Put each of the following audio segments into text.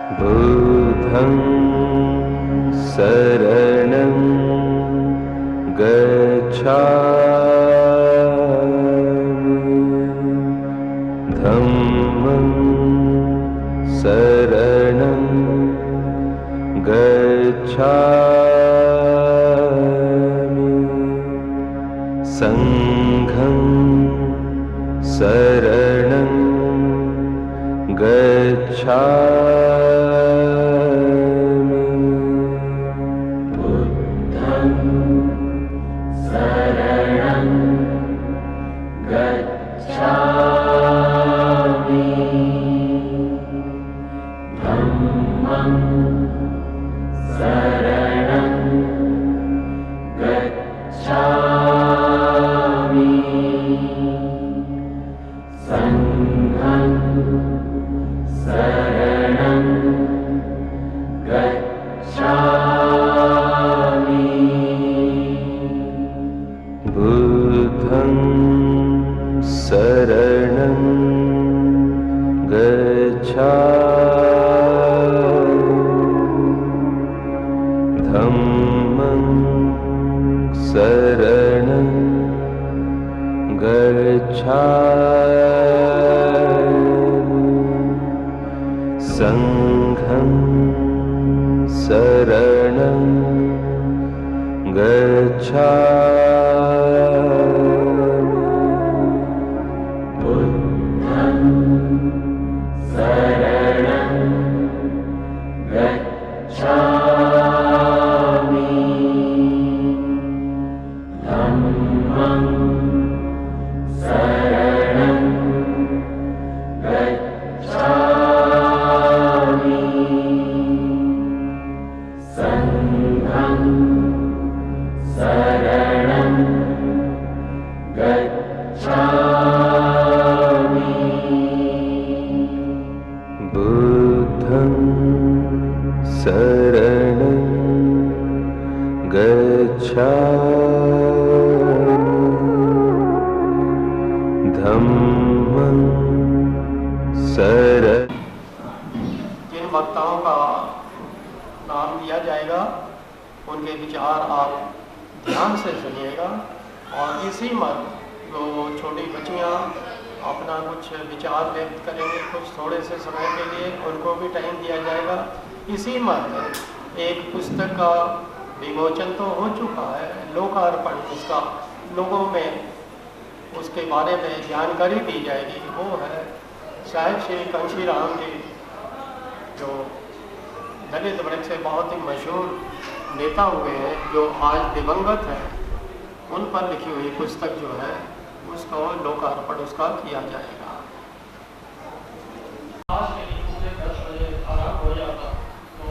बुद्धं शरणं गच्छामि, धम्मं शरणं गच्छामि, संघं शरणं गच्छामि, बुद्धं शरणं गच्छामि, धम्मं शरणं गच्छामि, संघं शरणं गच्छामि, बुद्धं शरणं गच्छामि, धम्मं शरणं गच्छामि, संघं शरणं गच्छामि, बुद्धं शरणं गच्छामि, धम्मं शरणं गच्छामि, संघं शरणं गच्छामि, बुद्धं शरणं गच्छामि, धम्मं शरणं। जिन वक्ताओं का नाम दिया जाएगा उनके विचार आप ध्यान से सुनिएगा और इसी मत जो छोटी बच्चियाँ अपना कुछ विचार व्यक्त करेंगे कुछ थोड़े से समय के लिए, उनको भी टाइम दिया जाएगा। इसी मत एक पुस्तक का विमोचन तो हो चुका है, लोकार्पण उसका लोगों में उसके बारे में जानकारी दी जाएगी। वो है साहिब श्री कांशीराम जी, जो दलित वर्ग से बहुत ही मशहूर नेता हुए हैं, जो आज दिवंगत हैं। उन पर लिखी हुई पुस्तक जो है उसको लोकार्पण उसका किया जाएगा। आज के लिए पूरे 10 बजे आरंभ हो जाता तो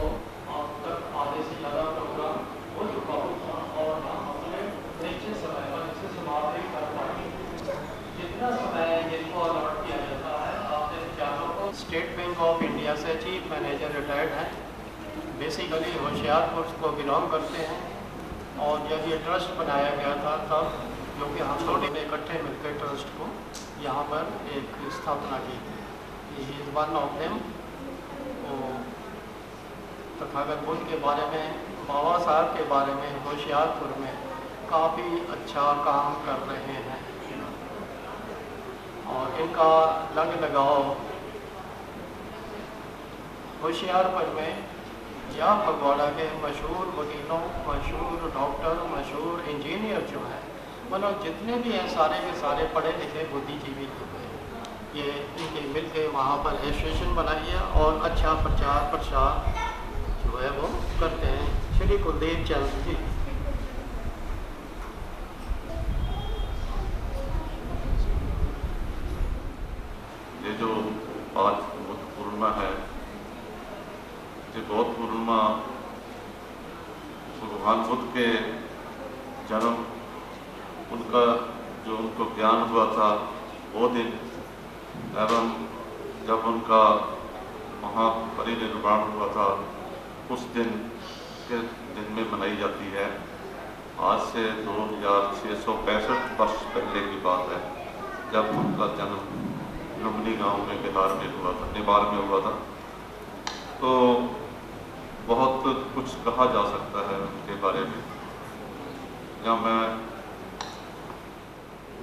अब तक आधे से ज़्यादा प्रोग्राम हो चुका होता और हम अपने निश्चित समय पर इसे समाप्त भी कर पाएंगे। जितना समय जिनको अलॉट किया जाता है आपने विचारों को। स्टेट बैंक ऑफ इंडिया से चीफ मैनेजर रिटायर्ड हैं, बेसिकली होशियारपुर को बिलोंग करते हैं और जब ये ट्रस्ट बनाया गया था तब जो कि हम लोगों ने इकट्ठे मिलकर ट्रस्ट को यहाँ पर एक स्थापना की थी। He is one of them. तो तथागत बुद्ध के बारे में, बाबा साहब के बारे में होशियारपुर में काफ़ी अच्छा काम कर रहे हैं और इनका लग लगाव होशियारपुर में या फगवाड़ा के मशहूर वकीलों, मशहूर डॉक्टर, मशहूर इंजीनियर जो है, मतलब जितने भी हैं सारे के सारे पढ़े लिखे बुद्धिजीवी लोग हैं, ये इनके मिल के वहाँ पर एसोसिएशन बनाई है और अच्छा प्रचार प्रसार जो है वो करते हैं। श्री कुलदीप चंद जी। ये जो आज बुद्ध पूर्णिमा है, ये बहुत पूर्णिमा भगवान बुद्ध के जन्म, उनका जो उनको ज्ञान हुआ था वो दिन, एवं जब उनका महापरिनिर्वाण हुआ था उस दिन के दिन में मनाई जाती है। आज से 2665 वर्ष पहले की बात है, जब उनका जन्म लुम्बिनी गांव में बिहार में हुआ था, नेपाल में हुआ था। तो बहुत कुछ कहा जा सकता है उनके बारे में। या मैं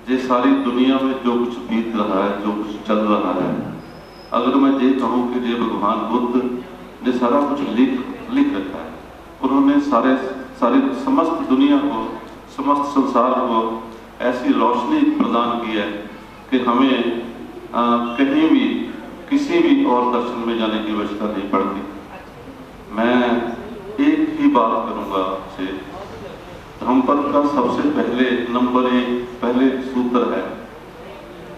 ये सारी दुनिया में जो कुछ बीत रहा है, जो कुछ चल रहा है, अगर मैं ये कहूँ कि ये भगवान बुद्ध ने सारा कुछ लिख रखा है। उन्होंने सारी समस्त दुनिया को, समस्त संसार को ऐसी रोशनी प्रदान की है कि हमें कहीं भी किसी भी और दर्शन में जाने की आवश्यकता नहीं पड़ती। मैं एक ही बात करूँगा आपसे। धम्मपद का सबसे पहले नंबर 1 पहले सूत्र है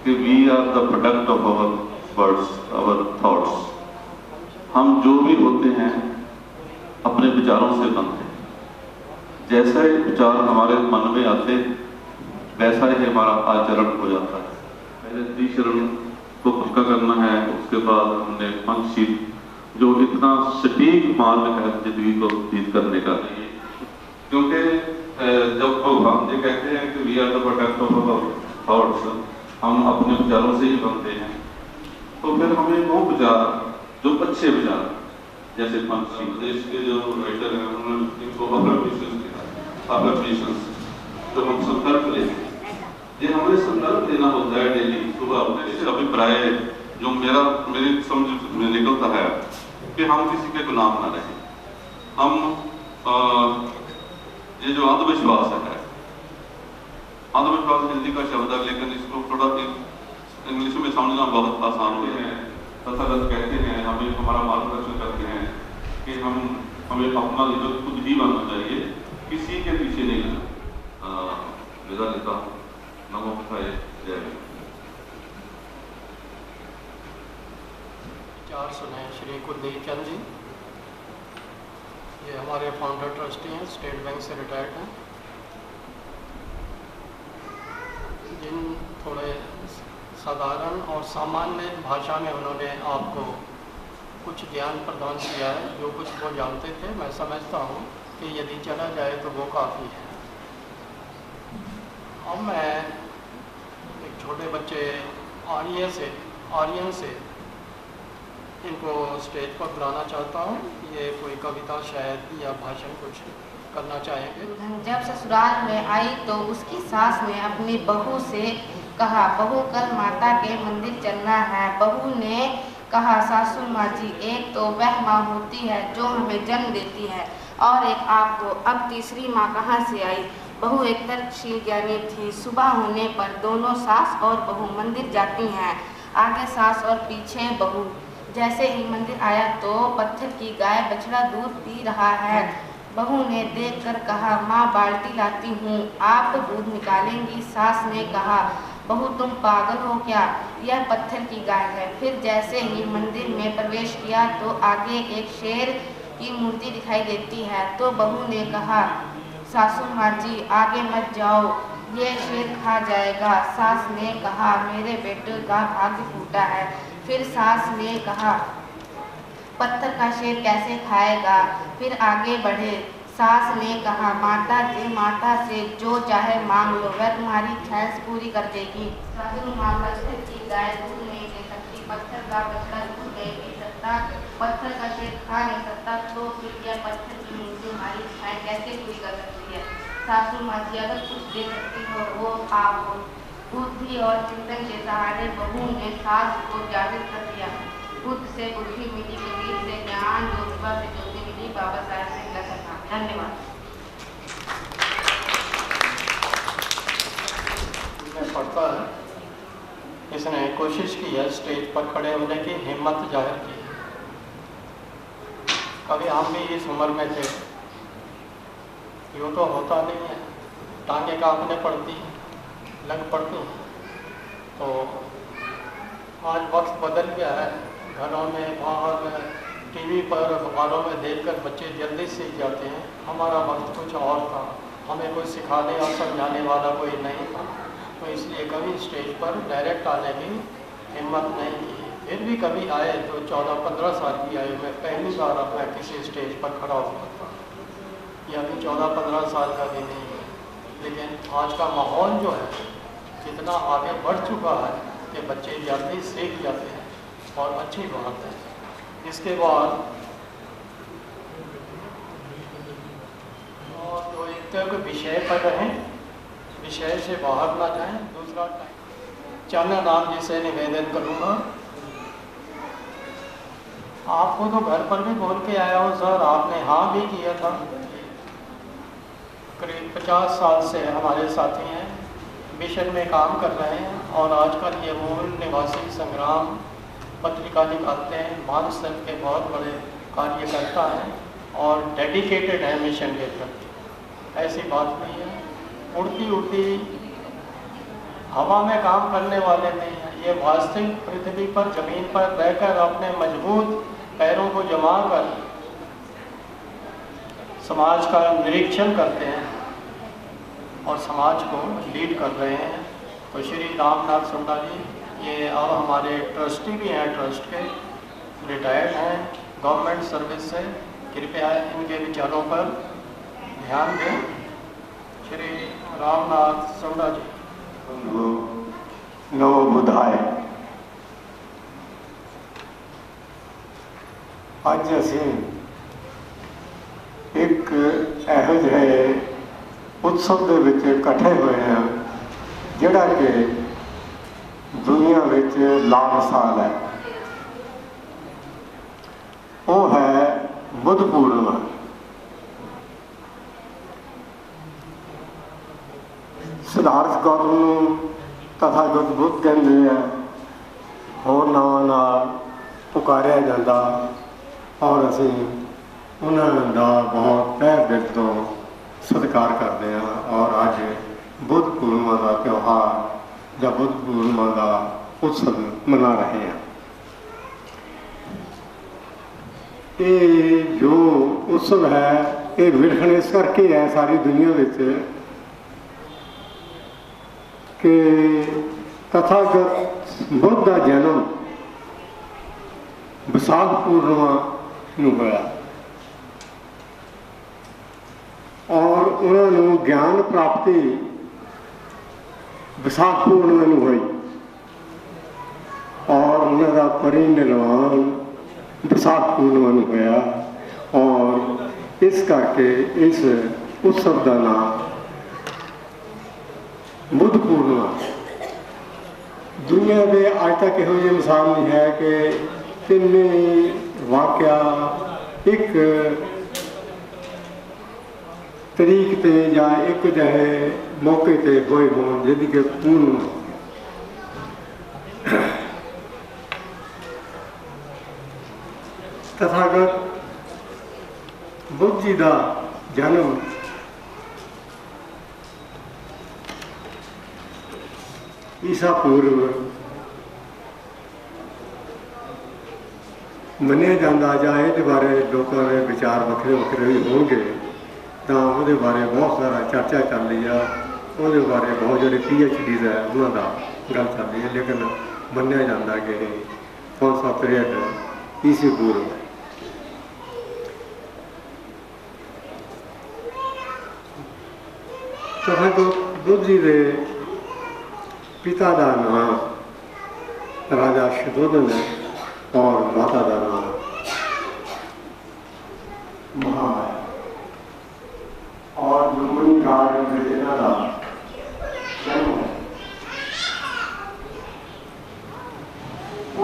कि we are the product of our words, our thoughts. हम जो भी होते हैं अपने विचारों से बनते हैं। जैसा ही विचार हमारे मन में आते वैसा ही हमारा आचरण हो जाता है। पहले त्रिशरण को पक्का करना है, उसके बाद हमने पंचशील जो इतना सटीक मार्ग है जिंदगी को जीत करने का। क्योंकि जब भगवान जी कहते हैं कि we are the product of our thoughts, हम अपने विचारों से ही बनते हैं, तो फिर हमें वो विचार जो अच्छे विचार, जैसे पंचशील देश के जो राइटर हैं उन्होंने इनको अफर्मेशंस जो हम संकल्प लेते हैं, ये हमें संकल्प लेना होता है डेली सुबह उठने से। अभिप्राय जो मेरी समझ में निकलता है कि हम किसी के गुलाम ना रहें। हम ये जो अंधविश्वास है, अंधविश्वास हिंदी का शब्द है, लेकिन इसको थोड़ा इंग्लिश में समझना बहुत आसान हो है। तथागत कहते हैं, हमें हमारा मार्गदर्शन करते हैं कि हमें अपना लीडर खुद ही बनना चाहिए, किसी के पीछे नहीं लगना। विदा लेता हूँ। नमो बुद्धाय, जय हिंद। विचार सुने श्री कुलदीप चंद जी। ये हमारे फाउंडर ट्रस्टी हैं, स्टेट बैंक से रिटायर्ड हैं, जिन थोड़े साधारण और सामान्य भाषा में उन्होंने आपको कुछ ज्ञान प्रदान किया है। जो कुछ वो जानते थे, मैं समझता हूँ कि यदि चला जाए तो वो काफ़ी है। अब मैं एक छोटे बच्चे आर्यन से इनको स्टेज पर बुलाना चाहता हूँ। ये कोई कविता शायद या भाषण कुछ करना चाहेंगे। जब ससुराल में आई तो उसकी सास ने अपनी बहू से कहा, बहू कल माता के मंदिर चलना है। बहू ने कहा, सासू माँ जी, एक तो वह माँ होती है जो हमें जन्म देती है और एक आप हो, अब तीसरी माँ कहाँ से आई। बहू एक तर्कशील ज्ञानी थी। सुबह होने पर दोनों सास और बहू मंदिर जाती हैं, आगे सास और पीछे बहू। जैसे ही मंदिर आया तो पत्थर की गाय बछड़ा दूध पी रहा है। बहू ने देखकर कहा, माँ बाल्टी लाती हूँ, आप दूध निकालेंगी। सास ने कहा, बहू तुम पागल हो क्या, यह पत्थर की गाय है। फिर जैसे ही मंदिर में प्रवेश किया तो आगे एक शेर की मूर्ति दिखाई देती है। तो बहू ने कहा, सासू माँ जी आगे मत जाओ, ये शेर खा जाएगा। सास ने कहा, मेरे बेटे का भाग्य फूटा है। फिर सास ने कहा, पत्थर का शेर कैसे खाएगा। फिर आगे बढ़े। सास ने कहा, माता से जो चाहे मांग लो, वह तुम्हारी ख्वाहिश पूरी कर देगी। सासू माँ पत्थर की गाय दूध नहीं दे सकती, पत्थर का बछड़ा दूध नहीं पी सकता, पत्थर का शेर खा नहीं सकता, तो फिर यह पत्थर की मूर्ति हमारी इच्छाएं कैसे पूरी कर सकती है। सासू माँ जी अगर कुछ दे सकती हो वो आप हो। बुद्धि और चिंतन के सहारे बहू ने सास को जागृत कर दिया। बुद्ध से बुद्धि मिली, कबीर से ज्ञान, ज्योतिबा से ज्योति मिली, बाबा साहब से कथा। धन्यवाद। पढ़ता है, इसने कोशिश की है स्टेज पर खड़े होने की, हिम्मत जाहिर की है। कभी हम भी इस उम्र में थे, यूँ तो होता नहीं है, टांगे कांपने पड़ती हैं, लग पड़ती हैं। तो आज वक्त बदल गया है, घरों में, बाहर, टीवी पर, अखबारों में देखकर बच्चे जल्दी सीख जाते हैं। हमारा वक्त कुछ और था, हमें कोई सिखाने और समझाने वाला कोई नहीं था, तो इसलिए कभी स्टेज पर डायरेक्ट आने की हिम्मत नहीं की। फिर भी कभी आए तो 14-15 साल की आयु में पहली बार अपना किसी स्टेज पर खड़ा हुआ था। यह अभी 14-15 साल का भी नहीं है, लेकिन आज का माहौल जो है इतना आगे बढ़ चुका है कि बच्चे जल्दी सीख जाते हैं और अच्छी बात है। इसके बाद तो कोई विषय पर रहें, विषय से बाहर ना जाएं। दूसरा चानन नाम जी से निवेदन करूँगा, आपको तो घर पर भी बोल के आया हूँ सर, आपने हाँ भी किया था। करीब 50 साल से हमारे साथी हैं, मिशन में काम कर रहे हैं और आजकल ये मूल निवासी संग्राम पत्रिका निकालते हैं। मानसर के बहुत बड़े कार्यकर्ता हैं और डेडिकेटेड है मिशन के प्रति, ऐसी बात नहीं है। उड़ती उड़ती हवा में काम करने वाले नहीं हैं, ये वास्तविक पृथ्वी पर जमीन पर रहकर अपने मजबूत पैरों को जमा कर समाज का निरीक्षण करते हैं और समाज को लीड कर रहे हैं। तो श्री रामनाथ सुंडा जी ये अब हमारे ट्रस्टी भी हैं, ट्रस्ट के रिटायर्ड हैं गवर्नमेंट सर्विस से। कृपया इनके विचारों पर ध्यान दें। श्री रामनाथ सुंडा जी। नमो बुधाय। ਅੱਜ ਅਸੀਂ ਇੱਕ ਇਹੋ ਜਿਹੇ ਉਤਸਵ ਦੇ ਵਿੱਚ ਇਕੱਠੇ ਹੋਏ ਹਾਂ ਜਿਹੜਾ ਕਿ ਦੁਨੀਆ ਵਿੱਚ ਲਾਮਸਾਲ ਹੈ। ਉਹ ਹੈ ਬੁੱਧ ਪੂਰਨਿਮਾ। ਸਿਧਾਰਥ ਗੌਤਮ ਨੂੰ ਤਥਾਗਤ ਬੁੱਧ ਕਹਿੰਦੇ ਆ, ਹੋਰ ਨਾਵਾਂ ਨਾਲ ਪੁਕਾਰਿਆ ਜਾਂਦਾ ਔਰ ਅਸੀਂ ਉਹਨਾਂ ਦਾ ਬਹੁਤ ਤਹਿ ਦਿਲ ਤੋਂ ਸਤਿਕਾਰ ਕਰਦੇ ਹਾਂ। ਔਰ ਅੱਜ ਬੁੱਧ ਪੂਰਨਿਮਾ ਦਾ ਤਿਉਹਾਰ ਜਾਂ ਬੁੱਧ ਪੂਰਨਿਮਾ ਦਾ ਉਤਸਵ ਮਨਾ ਰਹੇ ਹਾਂ। ਇਹ ਜੋ ਉਤਸਵ ਹੈ ਇਹ ਵਿਲੱਖਣ ਇਸ ਕਰਕੇ ਹੈ ਸਾਰੀ ਦੁਨੀਆ ਵਿੱਚ ਕਿ ਤਥਾਗਤ ਬੁੱਧ ਦਾ ਜਨਮ ਵਿਸਾਖ ਪੂਰਨਿਮਾ ਨੂੰ ਹੋਇਆ ਔਰ ਉਹਨਾਂ ਨੂੰ ਗਿਆਨ ਪ੍ਰਾਪਤੀ ਵਿਸਾਖ ਪੂਰਨਿਮਾ ਨੂੰ ਹੋਈ ਔਰ ਉਹਨਾਂ ਦਾ ਪਰਿਨਿਰਵਾਣ ਵਿਸਾਖ ਪੂਰਨਿਮਾ ਨੂੰ ਹੋਇਆ ਔਰ ਇਸ ਕਰਕੇ ਇਸ ਉਤਸਵ ਦਾ ਨਾਮ ਬੁੱਧ ਪੂਰਨਿਮਾ। ਦੁਨੀਆ ਦੇ ਅੱਜ ਤੱਕ ਇਹੋ ਜਿਹੀ ਮਿਸਾਲ ਨਹੀਂ ਹੈ ਕਿ ਤਿੰਨੇ ਵਾਕਿਆ ਇੱਕ ਤਰੀਕ ਤੇ ਜਾਂ ਇੱਕ ਜਿਹੇ ਮੌਕੇ ਤੇ ਹੋਏ ਹੋਣ ਜਿਹਦੀ ਕਿ ਪੂਰਨ ਤਥਾਗਤ ਬੁੱਧ ਜੀ ਦਾ ਜਨਮ ईसा पूर्व ਮੰਨਿਆ ਜਾਂਦਾ ਜਾਂ ਇਹਦੇ ਬਾਰੇ ਲੋਕਾਂ ਦੇ ਵਿਚਾਰ ਵੱਖਰੇ ਵੱਖਰੇ ਵੀ ਹੋਣਗੇ ਤਾਂ ਉਹਦੇ ਬਾਰੇ ਬਹੁਤ ਸਾਰਾ ਚਰਚਾ ਚੱਲ ਰਹੀ ਆ। ਉਹਦੇ ਬਾਰੇ ਬਹੁਤ ਜਿਹੜੇ PhDs ਹੈ ਉਹਨਾਂ ਦਾ ਗੱਲ ਚੱਲ ਰਹੀ ਹੈ, ਲੇਕਿਨ ਮੰਨਿਆ ਜਾਂਦਾ ਕਿ ਇਹ 563 ਈਸਵੀ ਪੂਰਵ ਤਥਾਗਤ ਬੁੱਧ ਜੀ ਦੇ पिता का नाम राजा शुद्धोधन है और माता का नाम महामाया और जो मुनि काल में जिन्हों का जन्म है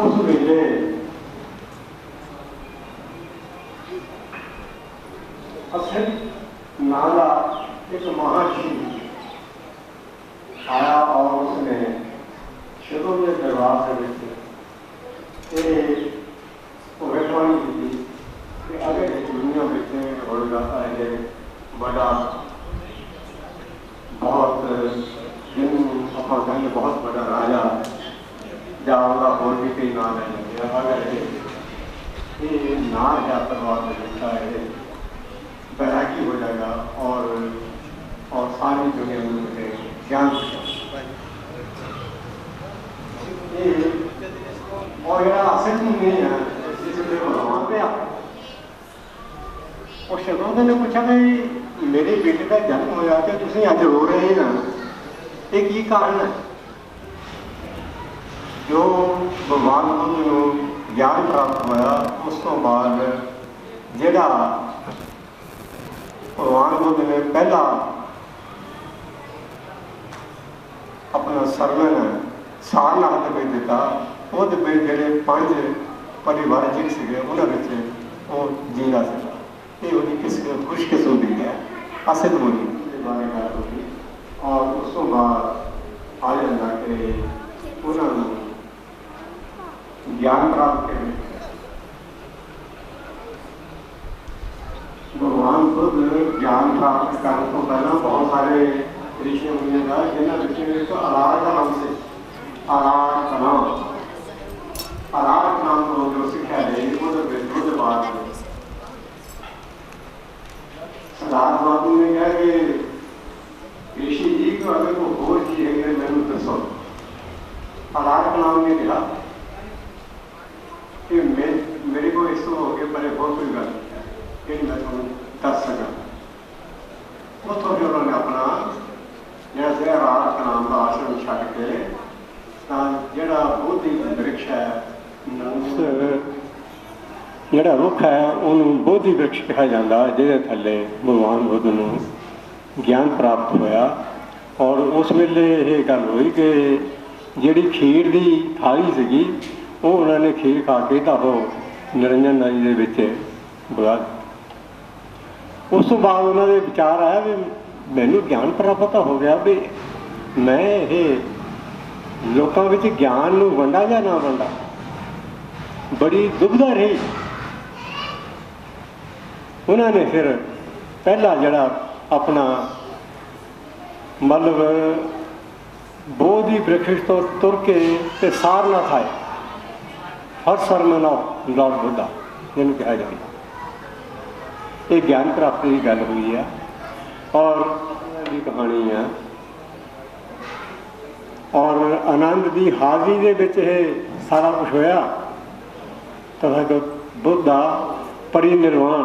उस वेले असित नाम का एक महाशी आया और उसने शुरू के दरबार से भविष्यवाणी की कि अगर इस दुनिया में होगा है बड़ा बहुत जिन अपना कहेंगे बहुत बड़ा राजा जहाँ उनका और भी कई नाम है। अगर ये ना है परिवार में लिखा है बैरागी हो जाएगा और सारी दुनिया में मुझे ज्ञान और असल नहीं है इसलिए भगवान पे और शुद्धोधन ने पूछा कि मेरे बेटे का जन्म होया कि तुम अज रो रहे हैं ना, एक ही कारण है। जो भगवान बुद्ध को ज्ञान प्राप्त होया उस तो बाद जिहड़ा भगवान बुद्ध ने पहला अपना सरमन सारनाथ ਦੇ ਵਿੱਚ ਦਿੱਤਾ। ਉਹਦੇ ਵਿੱਚ ਜਿਹੜੇ 5 ਪਰਿਵਾਰਕ ਸੀਗੇ ਉਹਨਾਂ ਵਿੱਚ ਉਹ ਜੀਰਾ ਸੀ। ਇਹ ਉਹਦੀ ਕਿਸੇ ਖੁਸ਼ਕਿਸਮਤੀ ਹੈ। ਅਸਦ ਮੁਨੀ ਦੇ ਬਾਰੇ ਗੱਲ ਹੋਈ ਔਰ ਉਸ ਤੋਂ ਬਾਅਦ ਆ ਜਾਂਦਾ ਕਿ ਉਹਨਾਂ ਨੂੰ ਗਿਆਨ ਪ੍ਰਾਪਤ ਕਰੇ। भगवान खुद ज्ञान प्राप्त करने को पहला बहुत सारे ऋषि मुनि का जिन्हें ऋषि तो आराध नाम से आराध नाम को जो शिक्षा दे बुद्ध बात आराध में क्या कि ऋषि जी को अगर को खोज की है मैंने दसो आराध नाम ने कहा कि मेरे को इसको हो गया पहले बहुत कोई गल मैं तुम दस सका। उतों भी उन्होंने अपना जैसे आराध नाम का आश्रम छड़ के जोड़ा बोधि वृक्ष है जोड़ा रुख है उन्होंने बोधि वृक्ष कहा जाता जिहदे थले भगवान बुद्ध नूं ज्ञान प्राप्त होया। और उस वेले ये गल हुई कि जिहड़ी खीर की थाली सीगी वो उन्होंने खीर खा के तो निरंजन नदी दे विच बुला। उस तो बाद उन्होंने विचार आया भी मैनू ज्ञान प्राप्त हो गया भी मैं ये लोगों में ज्ञान नूं वंडा या ना वंडा। बड़ी दुविधा रही। उन्होंने फिर पहला जड़ा अपना मतलब बोधि वृक्ष तो तुर के ते सारनाथ आए first sermon of Lord Buddha जिन्होंने कहा जाता। ये ज्ञान प्राप्ति की गल हुई है और की कहानी है। और आनंद की हाजरी दे विच ये सारा कुछ होया। तथागत बुद्धा परिनिर्वाण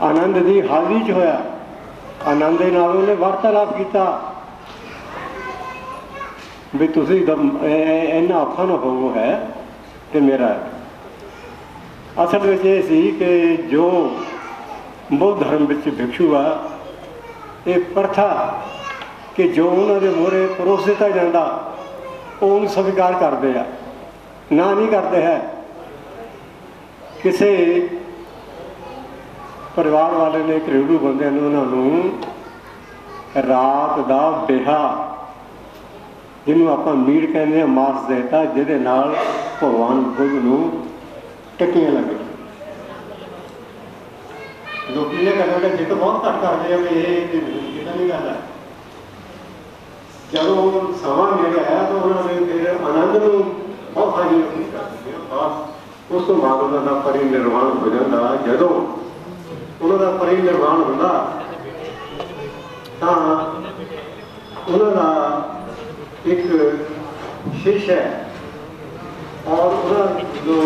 आनंद की हाजरी च होया। आनंद दे नाल उन्हें वार्तालाप किया भी तुसीं इन्ना औखा ना हो है तो मेरा असल में ये सी कि जो बौद्ध धर्म में भिक्षु आ ये प्रथा कि जो उन्होंने मोहरे परोस दिता जाता वो उन्हें स्वीकार करते हैं ना नहीं करते है। किसी परिवार वाले ने घरेलू बंदे ने उन्होंने रात का बेहा जिन्हों आप मीट कहते हैं मांस देता जिहदे नाल भगवान बुद्ध नूं टक्कियां लगे। लोग ये कहते हैं जित बहुत घट करते हैं भी ये नहीं गल है। जब समा मिल है तो उन्होंने फिर आनंद में बहुत हानि कर उस तो बाद उन्होंने परिनिर्वाण हो जाता। जो उन्होंने परिनिर्वाण होता तो उन्होंने एक शिष्य है और उन्होंने जो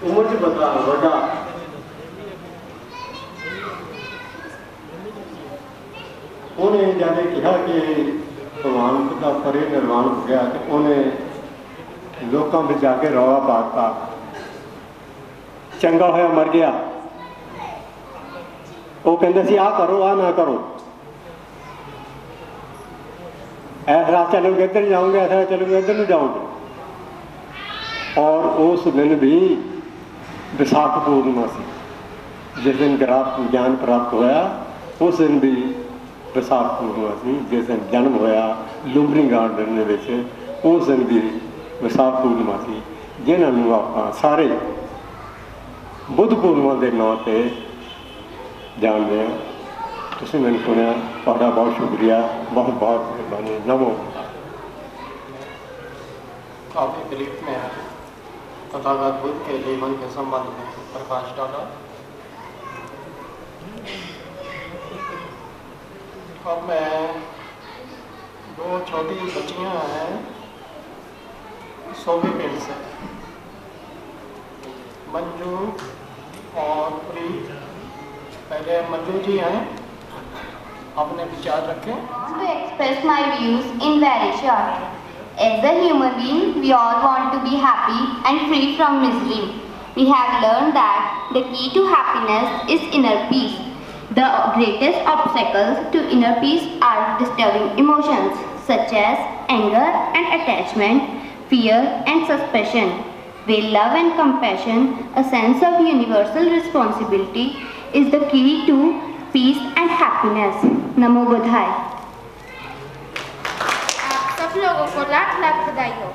उम्र च बड़ा वड्डा उन्हें जाके कहा कि भगवान का परिनिर्वाण हो गया तो उन्हें लोगों में जाके रौला पाता चंगा होया मर गया। वो कहते सी आ करो आ ना करो ऐसा राह चलोगे इधर जाओगे ऐसा चलोगे इधर नहीं जाओगे। और उस दिन भी विशाख पूर्णिमा से जिस दिन ज्ञान प्राप्त होया उस दिन भी विशाख पूर्णिमा से जिस दिन जन्म होया लुम्बनी गार्डन उस दिन भी विशाख पूर्णिमा से जिन्होंने आप सारे बुद्ध पूर्णिमा के नाम से जानते हैं। तुसीं मैंने सुनिया तुहाडा बहुत शुक्रिया बहुत बहुत मेहरबानी नमो। काफ़ी ब्रीफ में है तथागत बुद्ध के जीवन के संबंध में प्रकाश डाला। अब मैं दो छोटी बच्चियां हैं सोबे पिंड से मंजू और प्रीत। पहले मंजू जी हैं अपने विचार रखें। To express my views in very short. As a human being, we all want to be happy and free from misery. We have learned that the key to happiness is inner peace. The greatest obstacles to inner peace are disturbing emotions such as anger and attachment, fear and suspicion. Where love and compassion, a sense of universal responsibility, is the key to peace and happiness. Namo Buddhaya. आप सब लोगों को लाख लाख बधाई हो।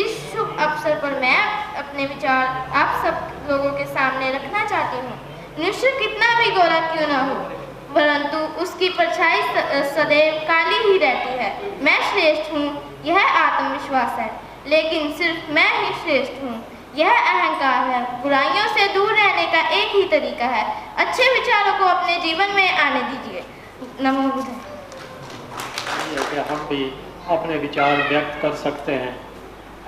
इस शुभ अवसर पर मैं अपने विचार आप सब लोगों के सामने रखना चाहती हूँ। मनुष्य कितना भी गोरा क्यों न हो, परंतु उसकी परछाई सदैव काली ही रहती है। मैं श्रेष्ठ हूँ, यह आत्मविश्वास है, लेकिन सिर्फ मैं ही श्रेष्ठ हूँ, यह अहंकार है। बुराइयों से दूर रहने का एक ही तरीका है, अच्छे विचारों को अपने जीवन में आने दीजिए। नमो बुद्धाय। हम भी अपने विचार व्यक्त कर सकते हैं,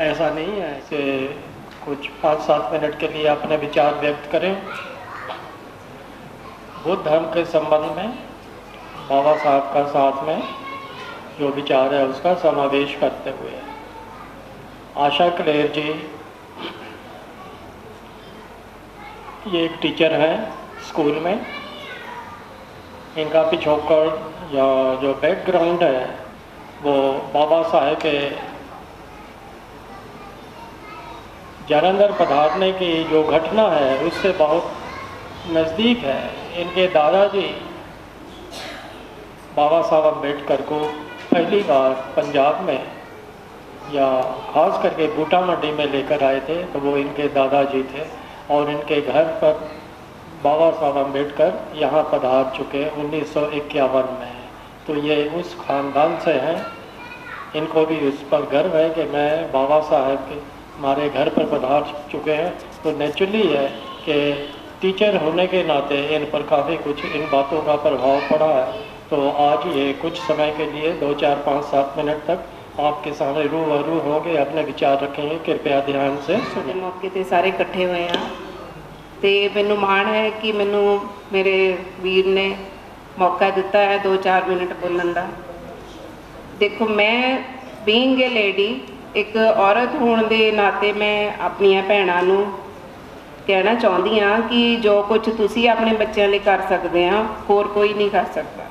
ऐसा नहीं है कि कुछ 5-7 मिनट के लिए अपने विचार व्यक्त करें। बुद्ध धर्म के संबंध में बाबा साहब का साथ में जो विचार है उसका समावेश करते हुए आशा क्लेयर जी ये एक टीचर हैं स्कूल में। इनका पिछोकड़ या जो बैकग्राउंड है वो बाबा साहब के जलंधर पधारने की जो घटना है उससे बहुत नज़दीक है। इनके दादाजी बाबा साहब अम्बेडकर को पहली बार पंजाब में या ख़ास करके बूटा मंडी में लेकर आए थे, तो वो इनके दादाजी थे और इनके घर पर बाबा साहब अम्बेडकर यहाँ पधार चुके 1951 में। तो ये उस ख़ानदान से हैं। इनको भी उस पर गर्व है कि मैं बाबा साहब के हमारे घर पर पधार चुके हैं। तो नेचुरली है कि टीचर होने के नाते इन पर काफ़ी कुछ इन बातों का प्रभाव पड़ा है। तो आज ये कुछ समय के लिए 2, 4, 5, 7 मिनट तक आपके सामने रूबरू होंगे, अपने विचार रखेंगे। कृपया ध्यान से सुनिए। मौके ते सारे इकट्ठे हुए हैं तो मैनू माण है कि मैनू मेरे वीर ने मौका दिता है 2-4 मिनट बोलने का। देखो, मैं बीइंग ए लेडी एक औरत होने के नाते मैं अपनियां भैणां नूं कहना चाहती हाँ कि जो कुछ तुसी अपने बच्चों लिए कर सकते हैं होर कोई नहीं कर सकता।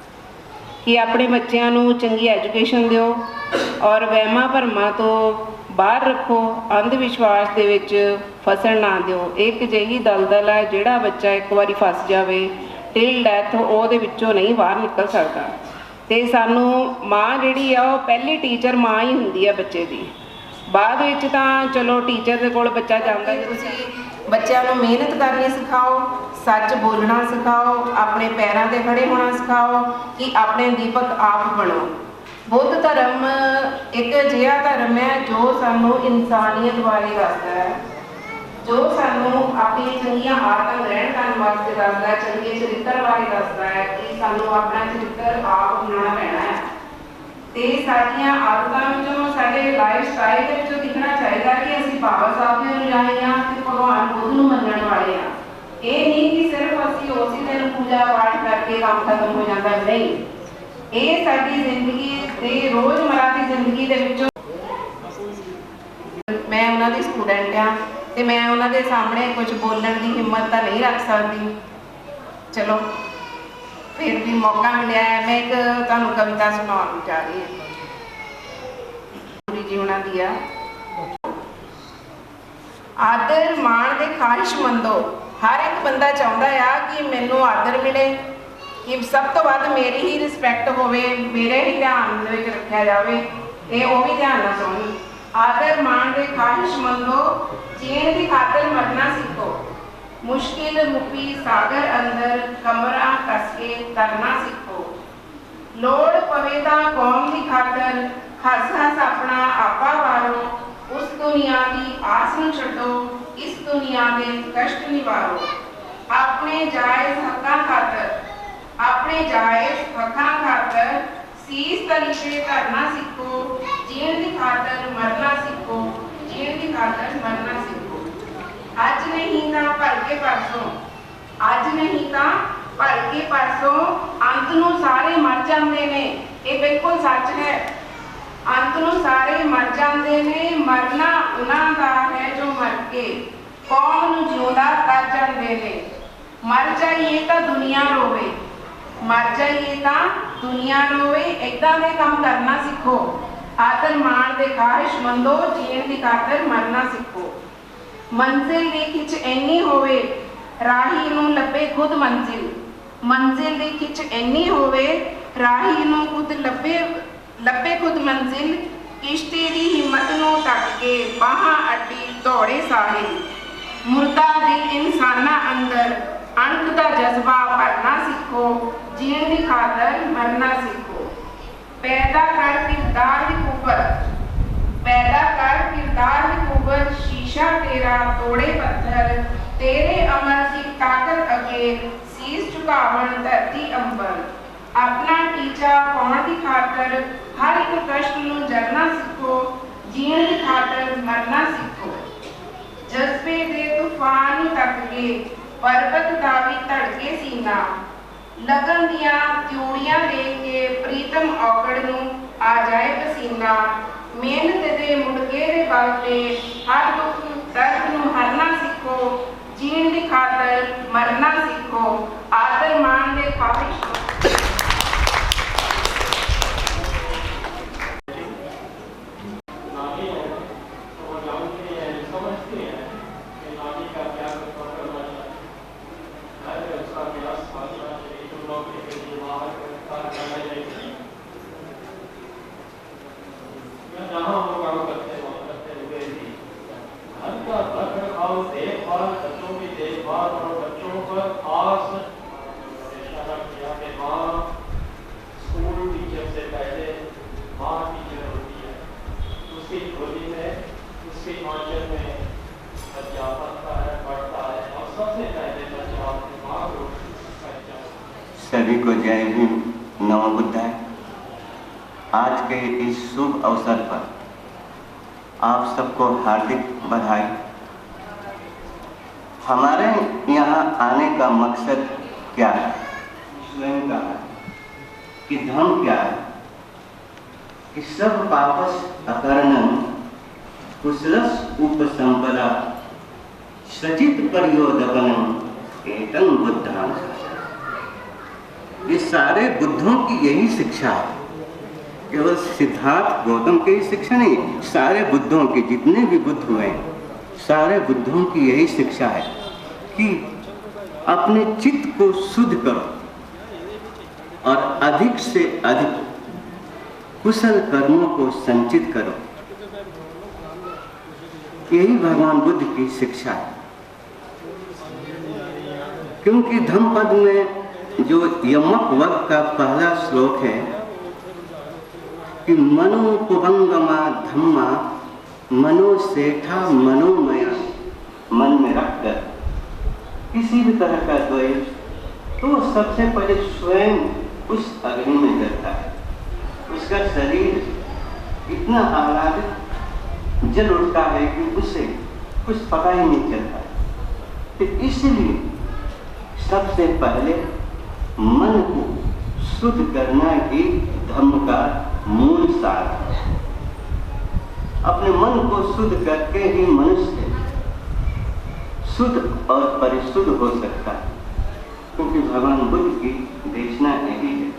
कि अपने बच्चों नूं चंगी एजुकेशन दिओ और वहमां भरमां तो बाहर रखो, अंधविश्वास दे विच फसन ना दिओ। एक अजिही दलदल है जिहड़ा बच्चा एक बारी फस जाए टिल डैथ ओहदे विचों नहीं बाहर निकल सकता। तो सानू माँ जिहड़ी आ वो पहली टीचर माँ ही हुंदी है बच्चे की। बाद विच तां चलो टीचर दे कोल बच्चा जांदा है। तुसीं बच्चों को मेहनत करनी सिखाओ, सच बोलना सिखाओ, अपने पैरों पर खड़े होना सिखाओ कि अपने दीपक आप बनो। बुद्ध धर्म एक अजिहा धर्म है जो सानू इंसानियत बारे दसदा है, जो सानू अपनी चंगियां आदतां ग्रहण करने वास्ते दसदा है, चंगे चरित्र बारे दसदा है कि सानू अपना चरित्र आप बनाना पैना है। तो साडियां आदतां विचों साडे लाइफ स्टाइल दे विचों दिखना चाहिए कि असीं बाबा साहब दे अनुयायी हां ते भगवान बुद्ध नूं मनण वाले हां। ये नहीं कि सिर्फ असीं उसी दिन पूजा पाठ करके काम खत्म हो जाता, नहीं। ये साडी जिंदगी दे रोजमर्रा की जिंदगी दे विचों मैं उन्हां दी स्टूडेंट हां ते मैं उन्हां दे सामने कुछ बोलण दी हिम्मत तां नहीं रख सकदी। चलो फिर भी मौका मिला है, मैं एक तुहानूं कविता सुनाउण जा रही हूँ। जी उन्हां दी आ आदर माण दे ख्वाहिशमंदो। हर एक बंदा चाहुंदा आ कि मैनूं आदर मिले, कि सब तो वध मेरी ही रिस्पैक्ट होवे, मेरे ही ध्यान दे विच रखिया जावे। ये वो भी ध्यान नाल सुण। आदर माण दे ख्वाहिशमंदो, जीण दी खातर मरना सीखो। मुश्किल मुपी सागर अंदर कमरा कस के तरना सीखो। लोड़ पवे तां कौम दी खातर हस हस अपना आपा वारो। उस दुनिया की आस नूं छड्डो, इस दुनिया के कष्ट निवारो। अपने जायज़ हक्कां खातर सीस तली ते धरना सीखो। जीण दी खातर मरना सीखो, जीण दी खातर मरना सीखो। अज नहीं तां भलके परसों, अज नहीं तां भलके परसों अंत नूं सारे मर जांदे ने। ये बिल्कुल सच है, अंत नूं सारे मर जांदे ने। मरना उन्हां दा है जो मर के कौम नूं जिउंदा कर जांदे ने। मर जाइए तां दुनिया रोवे, मर जाइए तां दुनिया रोवे, इदां दे काम करना सीखो। आदर मान दे ख्वाहिशमंदो, जीण दी खातर मरना सीखो। मंजिल दी खिच इन्नी होवे, राही नूं लभे खुद मंजिल। मंजिल दी खिच इन्नी होवे, राही नूं खुद लभे खुद मंजिल। किश्ती दी हिम्मत नूं तक के बाहां अड्डी दौड़े साहिल। मुर्दा दिल इंसाना अंदर अणख दा जज्बा भरना सीखो, जीण दी खातर मरना सीखो। पैदा कर किरदार दी कुव्वत, पैदा कर किरदार दी कुव्वत। शीशा तेरा तोड़े पत्थर, तेरे अमल दी ताकत अगे सीस झुकावण धरती अंबर। अपना टीचा पाउण दी खातर हर एक कष्ट नूं जरना सीखो, जीण दी खातर मरना सीखो। जज्बे दे तूफान तक के पर्वत दा भी धड़के सीना। लगन दियां त्यूड़ियां देख के प्रीतम औकड़ नूं आ जाए पसीना। मेहनत दे मुड़के दे बल ते हर दुख दर्द नूं हरना सीखो, जीण दी खातर मरना सीखो। आदर मान दे ख्वाहिश सभी को जय भीम, नमो बुद्धाय। आज के इस शुभ अवसर पर आप सबको हार्दिक बधाई। हमारे यहाँ आने का मकसद क्या है? स्वयं का है कि धर्म क्या है, कि सब पापस अकरणं कुशलस उपसंपदा सचित प्रयोदपनम एतं बुद्धां। ये सारे बुद्धों की यही शिक्षा है, केवल सिद्धार्थ गौतम की शिक्षा नहीं, सारे बुद्धों के जितने भी बुद्ध हुए सारे बुद्धों की यही शिक्षा है कि अपने चित्त को शुद्ध करो और अधिक से अधिक कुशल कर्मों को संचित करो। यही भगवान बुद्ध की शिक्षा है। क्योंकि धम्मपद में जो यमक वर्ग का पहला श्लोक है कि मनोपुभंगमा धम्मा मनोसेठा मनोमय, मन में रखकर किसी भी तरह का द्वेष तो सबसे पहले स्वयं उस अग्नि में जलता है। उसका शरीर इतना आह्लादित जल उठता है कि उससे कुछ पता ही नहीं चलता। तो इसलिए सबसे पहले मन को शुद्ध करना ही धर्म का मूल सार है। अपने मन को शुद्ध करके ही मनुष्य शुद्ध और परिशुद्ध हो सकता है। क्योंकि भगवान बुद्ध की देशना यही है।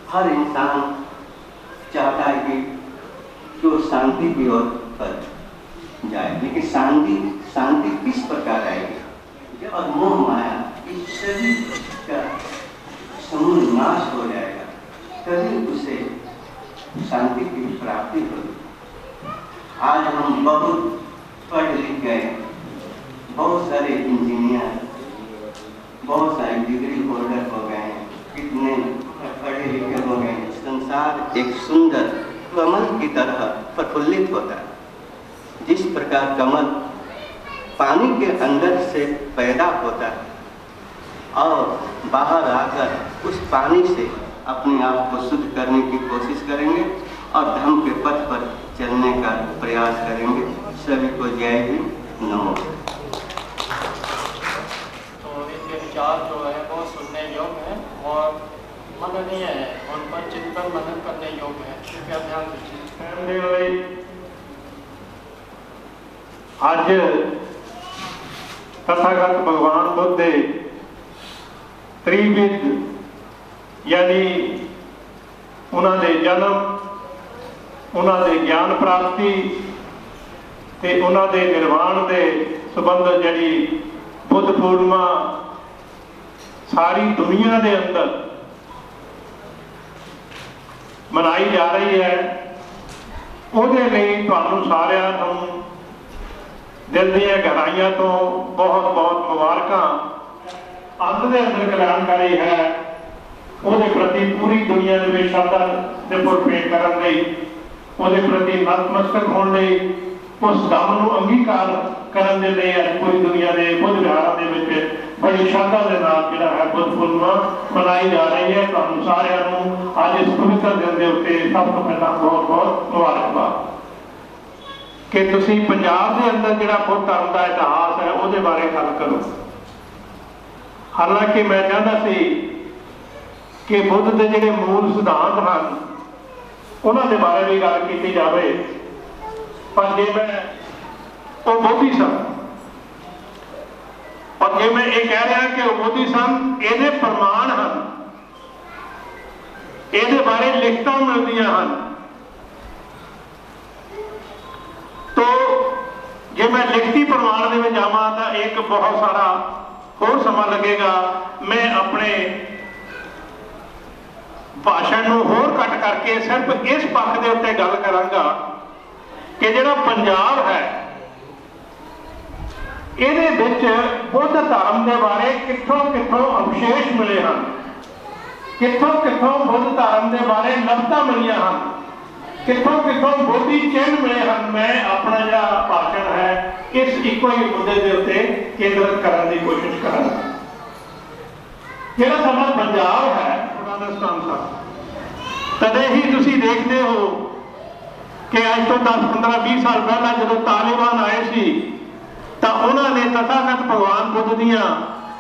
हर इंसान चाहता है कि वो शांति की ओर पर जाए, लेकिन शांति किस प्रकार आएगी? और मोह माया इस सभी का समूल नाश हो जाएगा, तभी उसे शांति की प्राप्ति होगी। आज हम बहुत पढ़ लिख गए, बहुत सारे इंजीनियर, बहुत सारे डिग्री होल्डर हो गए, कितने पढ़े लिखे हो गए। संसार एक सुंदर कमल की तरह प्रफुल्लित होता है। जिस प्रकार कमल पानी के अंदर से पैदा होता है और बाहर आकर उस पानी से अपने आप को शुद्ध करने की कोशिश करेंगे और धर्म के पथ पर चलने का प्रयास करेंगे। सभी को जय हिंद, नमो। तो इनके विचार जो है वो सुनने योग्य है और मननीय है, उन पर चिंतन मनन करने योग्य है। कृपया ध्यान दीजिए। आज तथागत भगवान बुद्ध त्रिविध यानी उन्होंने जन्म, उन्होंने ज्ञान प्राप्ति ते उन्होंने निर्वाण के संबंध जी बुद्ध पूर्णिमा सारी दुनिया के अंदर मनाई जा रही है। ਉਹਦੇ ਲਈ ਤੁਹਾਨੂੰ ਸਾਰਿਆਂ ਨੂੰ ਦਿਲ ਦੀਆਂ ਗਹਿਰਾਈਆਂ ਤੋਂ ਬਹੁਤ ਬਹੁਤ ਮੁਬਾਰਕਾਂ। ਅੰਤ ਦੇ ਅੰਦਰ ਕਲਿਆਣਕਾਰੀ ਹੈ, ਉਹਦੇ ਪ੍ਰਤੀ ਪੂਰੀ ਦੁਨੀਆ ਦੇ ਵਿੱਚ ਸ਼ਰਧਾ ਦੇ ਫੁੱਲ ਭੇਟ ਕਰਨ ਲਈ, ਉਹਦੇ ਪ੍ਰਤੀ ਨਤਮਸਤਕ ਹੋਣ ਲਈ, ਉਸ ਦਮ ਨੂੰ ਅੰਗੀਕਾਰ ਕਰਨ ਦੇ ਲਈ ਅੱਜ ਪੂਰੀ ਦੁਨੀਆ ਦੇ ਬੁੱਧ ਵਿਹਾਰਾਂ ਦੇ ਵਿੱਚ बड़ी श्रद्धा के नाल जिहड़ा है बुद्ध पूर्णिमा मनाई जा रही है। तुहानूं सारिआं नूं अज इस पवित्र दिन के उत्ते सब तो पहला बहुत बहुत मुबारकबाद कि तुसीं पंजाब के अंदर जिहड़ा बुद्ध धर्म का इतिहास है उहदे बारे गल करो। हालांकि मैं चाहता सी कि बुद्ध के जिहड़े मूल सिद्धांत हैं उन्हां दे बारे भी गल कीती जावे, पर जे मैं वो बोधी सन और जे मैं ये कह रहा कि मोदी सन ये प्रमाण हैं, ये बारे लिखतां मिलदियां हैं। तो जे मैं लिखती प्रमाण में जावां तो एक बहुत सारा होर समा लगेगा। मैं अपने भाषण नूं होर कट करके सिर्फ इस पक्ष के उत्ते गल करांगा कि जिहड़ा पंजाब है ਇਹਦੇ ਵਿੱਚ बुद्ध धर्म के बारे कितों कितों अवशेष मिले हैं, कितों कितों बुद्ध धर्म के बारे लफ्ज़ां मिलियां हैं, कितों कितों बोधी चिन्ह मिले हैं। मैं अपना जो भाषण है इस एको ही मुद्दे के उत्ते केंद्रित करने की कोशिश करांगा। जिहड़ा साडा पंजाब है अफगानिस्तान सा तदे ही तुसीं देखते हो कि अज तो 10-15-20 साल पहला जो तालिबान आए सी तो उन्होंने तथागत भगवान बुद्ध दियां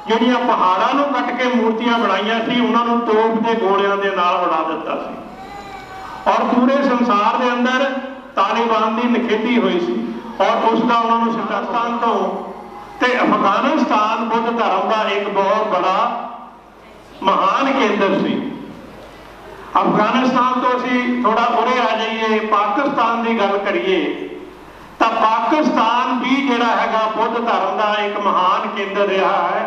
जिहड़ियां पहाड़ां नूं कट के मूर्तियां बनाईयां सी उन्होंने तोप के गोलियां दे नाल उड़ा दिता सी और पूरे संसार के अंदर तालिबान की निखेधी हुई सी और उसका उन्होंने सिद्धांतान तो ते अफगानिस्तान बुद्ध धर्म का एक बहुत बड़ा महान केंद्र सी। अफगानिस्तान तो असीं थोड़ा उरे आ जाइए पाकिस्तान की गल करिए तो पाकिस्तान भी जिहड़ा हैगा बुद्ध धर्म का एक महान केंद्र रहा है।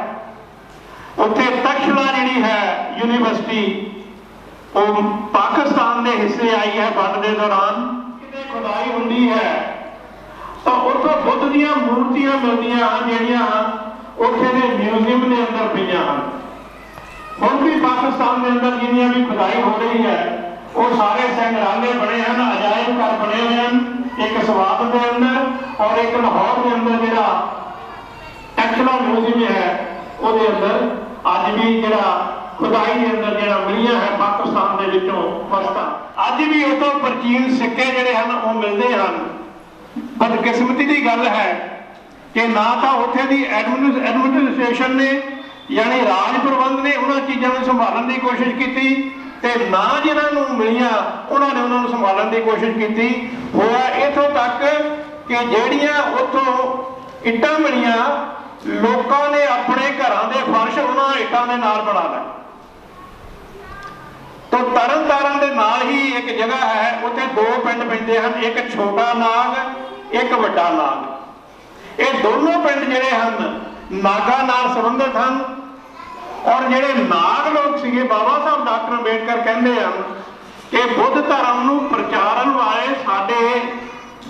उत्थे तक्षशिला जिहड़ी है यूनिवर्सिटी वो पाकिस्तान के हिस्से आई है वंड के दौरान। किते खुदाई हुंदी है तो उत्थों बुद्ध दीयां मूर्तियां मिलदियां जिहड़ियां उत्थे दे म्यूजियम के अंदर पईयां हन। हुण भी पाकिस्तान के अंदर जिन्नियां भी खुदाई हो रही है वो सारे संग्रहालय बने हैं, अजायब घर बने हुए हैं, एक स्वाद के अंदर और एक लाहौर के अंदर जिहड़ा टैक्सला म्यूजियम है उसके अंदर अज भी जिहड़ा खुदाई के अंदर जिहड़ा मिलियां है पाकिस्तान के विचों वस्तां अज भी उतों प्राचीन सिक्के जिहड़े हैं वो मिलते हैं। बदकिस्मती की गल है कि ना तो उत्थे दी एडमिनिस्ट्रेशन ने यानी राज प्रबंध ने उन्होंने चीज़ों को संभालने की कोशिश की ते ना जिन्होंने मिलियां उन्होंने उन्होंने संभालने की कोशिश की। होया इथों तक कि जिहड़ियां उत्थों इट्टां मिलियां लोकां ने अपने घरां दे फर्श उन्हां इट्टां दे नाल बना लए। तो तरन तारण दे नाल ही एक जगह है उत्थे दो पिंड पैंदे हन, एक छोटा नाग एक वड्डा नाग। ये दोनों पिंड जिहड़े हन नागा नाल संबंधित हन और जिहड़े नाग लोग सीगे बाबा साहब डॉक्टर अंबेडकर कहते हैं कि बुद्ध धर्म नूं प्रचारन वाले साडे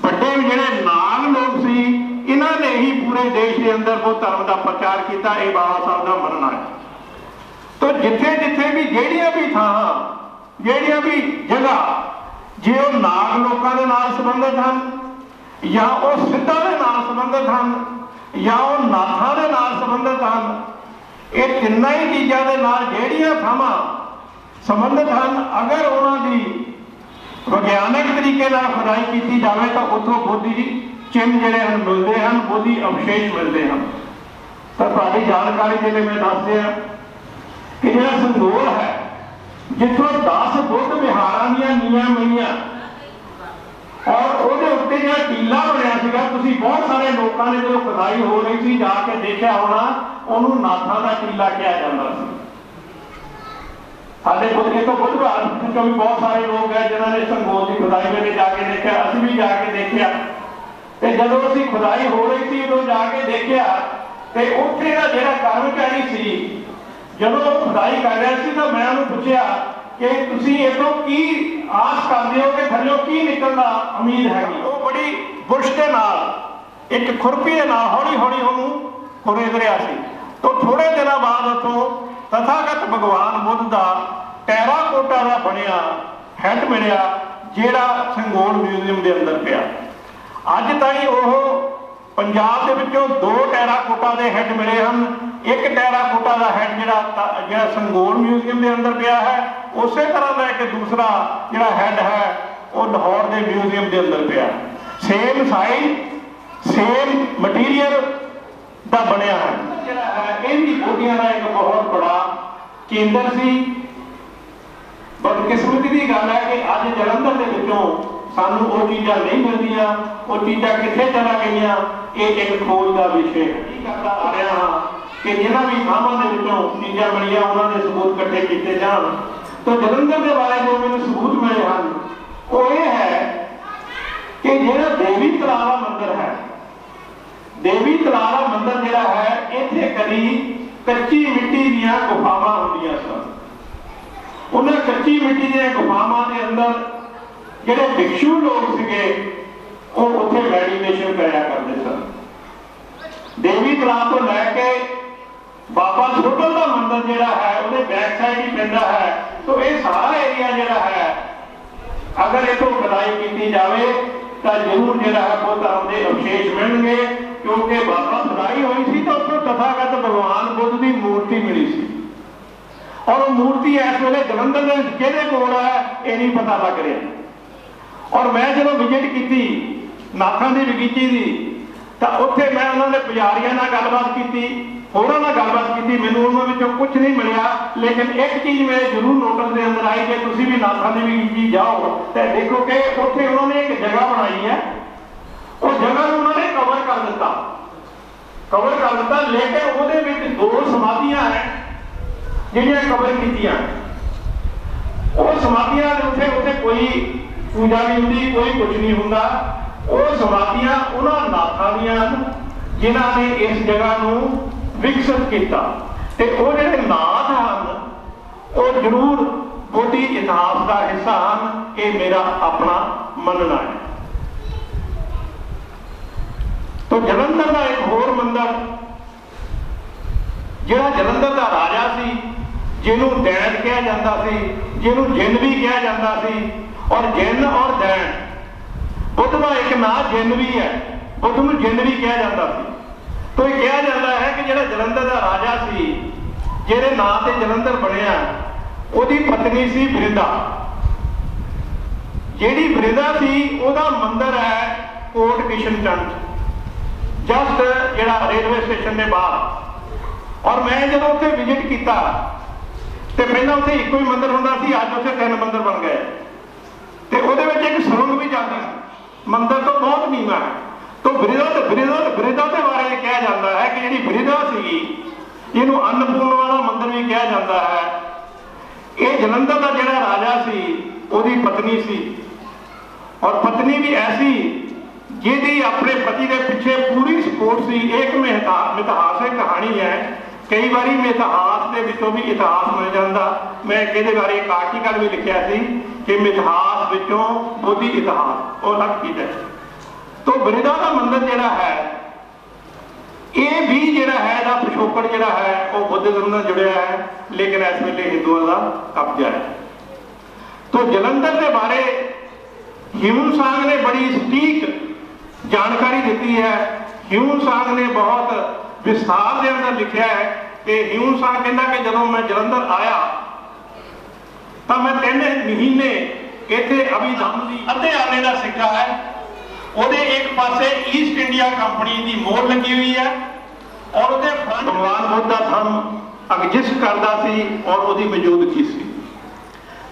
बड़े जिहड़े नाग लोग सी इन्हां ने ही पूरे देश के अंदर बुद्ध धर्म का प्रचार किया। ये बाबा साहब का मनना है। तो जिथे जिथे भी जिहड़ियां भी थां जिहड़ियां भी जगह जे वो नाग लोगों के नाल संबंधित हैं या वो सिद्धां दे नाल संबंधित हैं या वो नाथां दे नाल संबंधित हैं, ये तिन्ना ही चीज़ों के नाल जिहड़ियां थावां संबंधित हैं अगर उन्होंने विज्ञानक तरीके नाल खुदाई की जाए तो उत्थों बोधी चिन्ह जिहड़े हैं मिलते हैं, बोधी अवशेष मिलते हैं। तो तुहाडी जानकारी के लिए मैं दस दिया कि जिहड़ा संगोल है जिथों 10 बुद्ध विहारां दीयां नीआं मिलियां और ਉਹਦੇ ਉੱਤੇ ਜਿਹੜਾ ਟੀਲਾ ਬਣਿਆ ਸੀਗਾ ਤੁਸੀਂ बहुत सारे लोगों ने जो खुदाई हो रही थी जाके देखा होना ਉਹਨੂੰ ਨਾਥਾਂ ਦਾ ਟੀਲਾ ਕਿਹਾ ਜਾਂਦਾ ਸੀ। ਸਾਡੇ खुद एक खुद भारत भी बहुत सारे लोग हैं जिन्होंने संगोल की खुदाई में जाके देखा, असं भी जाके देखा। तो जो असी खुदाई हो रही थी उदों जाके देखा तो उत्थे का जो कर्मचारी सी जो खुदाई कर रहा सी तो मैं उन्हें पूछा कि तुसी इतों की आस करते हो कि थल्लों की निकलना उम्मीद हैगी। वो बड़ी बुरश के नाल एक खुरपी के नाल हौली हौली उन्होंने खुरेद रहा सी। तो थोड़े दिनों बाद उतों तथागत भगवान बुद्ध का टैराकोटा का बनया हैड मिलिया जिहड़ा संगोल म्यूजियम के अंदर पिया। अज ताईं वो पंजाब दे विचों 2 टैराकोटा के हैड मिले हैं। एक टैराकोटा का हैड जिहड़ा संगोल म्यूजियम के अंदर पिया है, उस तरह का एक दूसरा जिहड़ा हैड है वो लाहौर के म्यूजियम के अंदर पिया। सेम साइज सेम मटीरियल का बनया है। जिहड़ा है ये भी बोधियां का एक बहुत बड़ा केंद्र सी। बदकिस्मती की गल है कि अज जलंधर के विचों सानू वो चीज़ां नहीं मिलदियां, वो चीज़ां कित्थे चला गईयां, ये एक खोज का विषय है। करता आ रहा हाँ कि जिन्हां भी थावां दे विचों चीज़ां मिलियां उन्हां दे सबूत इकट्ठे किए जाण। तो जलंधर के बारे जो मैंने सबूत मिले हैं वो ये है कि जिहड़ा देवी तलावा मंदिर है, देवी तलावा मंदिर जिहड़ा है इत्थे कदी कच्ची मिट्टी दीयां गुफावां हुंदियां सन। उन्हां कच्ची मिट्टी दीयां गुफावां दे अंदर जिहड़े भिक्षु लोग सीगे वो उत्थे मैडिटेशन करया करदे सन। देवी तलाब तो लैके बाबा छोटल का मंदिर जिहड़ा है उहदे बैक साइड ही पैंदा है। तो ये सारा एरिया जिहड़ा है अगर इथों खुदाई की जाए तो जरूर जिहड़ा है वो धर्म के अवशेष मिलणगे, क्योंकि बाबा खुदाई हुई सी तो उत्थों तथागत भगवान बुद्ध की मूर्ति मिली सी। और वो मूर्ति इस वेले जलंधर दे विच किहदे कोल है ये नहीं पता लग रहा। और मैं जो विजिट की नाथां दी बगीची की तो उत्थे मैं उन्होंने पुजारियों नाल गलबात की, होरां नाल गलबात की, मैनूं उन्हां विचों कुछ नहीं मिलिया। लेकिन एक चीज़ मेरे जरूर नोटिस के अंदर आई कि तुसीं भी नाथां दी बगीची जाओ तो देखो कि उत्थे उन्होंने एक जगह बनाई है, उस जगह उन्होंने कवर कर दिता, लेकिन उहदे विच 2 समाधियां हैं जिहड़ियां कवर कीतियां। वो समाधियां दे उत्थे कोई पूजा नहीं होंदी, कोई कुछ नहीं होंदा। वो समाधियां उन्हां नाथां दियां जिन्हां ने इस जगह नूं विकसित किया। ते वो जिहड़े नाथ हैं वो जरूर बोधी इतिहास का हिस्सा हैं, ये मेरा अपना मनना है। तो जलंधर का एक होर मंदिर जिहड़ा जलंधर का राजा सी जिन्हों दैन कहा जाता सी, जिन्हों जिन भी कहा जाता सी। और जिन और दैन बुद्ध का एक नाम जिन भी है, बुद्ध में जिन भी कहा जाता सी। तो यह कहा जाता है कि जिहड़ा जलंधर का राजा सी जिहदे नाम से जलंधर बनया उहदी पत्नी सी बृंदा। जिहड़ी बृंदा सी उहदा मंदिर है कोट किशन चंद, जस्ट जिहड़ा रेलवे स्टेशन के बाहर। और मैं जब उत्थे विजिट किया तो पहला उत्थे एक ही मंदिर होंदा सी, अज उत्थे 3 मंदिर बन गए। तो उहदे विच एक सुरंग भी जाती सी, मंदिर तो बहुत नीवा है। तो बृहदा के बारे में कहा जाता है कि जिहड़ी बृहदा सी जिन्हों अन्नपूर्णा वाला मंदिर भी कहा जाता है, ये जलंधर का जिहड़ा राजा सी उहदी पत्नी सी। और पत्नी भी ऐसी जिहदी अपने पति के पीछे पूरी सपोर्ट सी। एक मिथहासिक कहानी है, कई बार मिथहास के विचों भी इतिहास मिल जाता। मैं ये बारे एक आर्टिकल भी लिखा सी कि मिथहास विचों बोधी इतिहास और अलग चीज है। तो बृहदा का मंदिर जिहड़ा है ये भी जिहड़ा है इहदा पिछोकड़ जिहड़ा है वो बुद्धिज्म नाल जुड़िया है, लेकिन इस वेले हिंदुओं का कब्जा है। तो जलंधर के बारे ह्यूम सांग ने बड़ी सटीक जानकारी दी है। ह्यूम सांग ने बहुत विस्तार के अंदर लिखा है कि ह्यूम सांग कहना कि जब मैं जलंधर आया तो मैं 3 महीने इत्थे अभिधम की अद्धे आने का सिक्का है, ਉਹਦੇ एक पासे ईस्ट इंडिया कंपनी की मोहर लगी हुई है और ਉਹਦੇ फ्रंट भगवान बुद्ध का थंब एग्जिस्ट करता सी और उसकी मौजूदगी सी।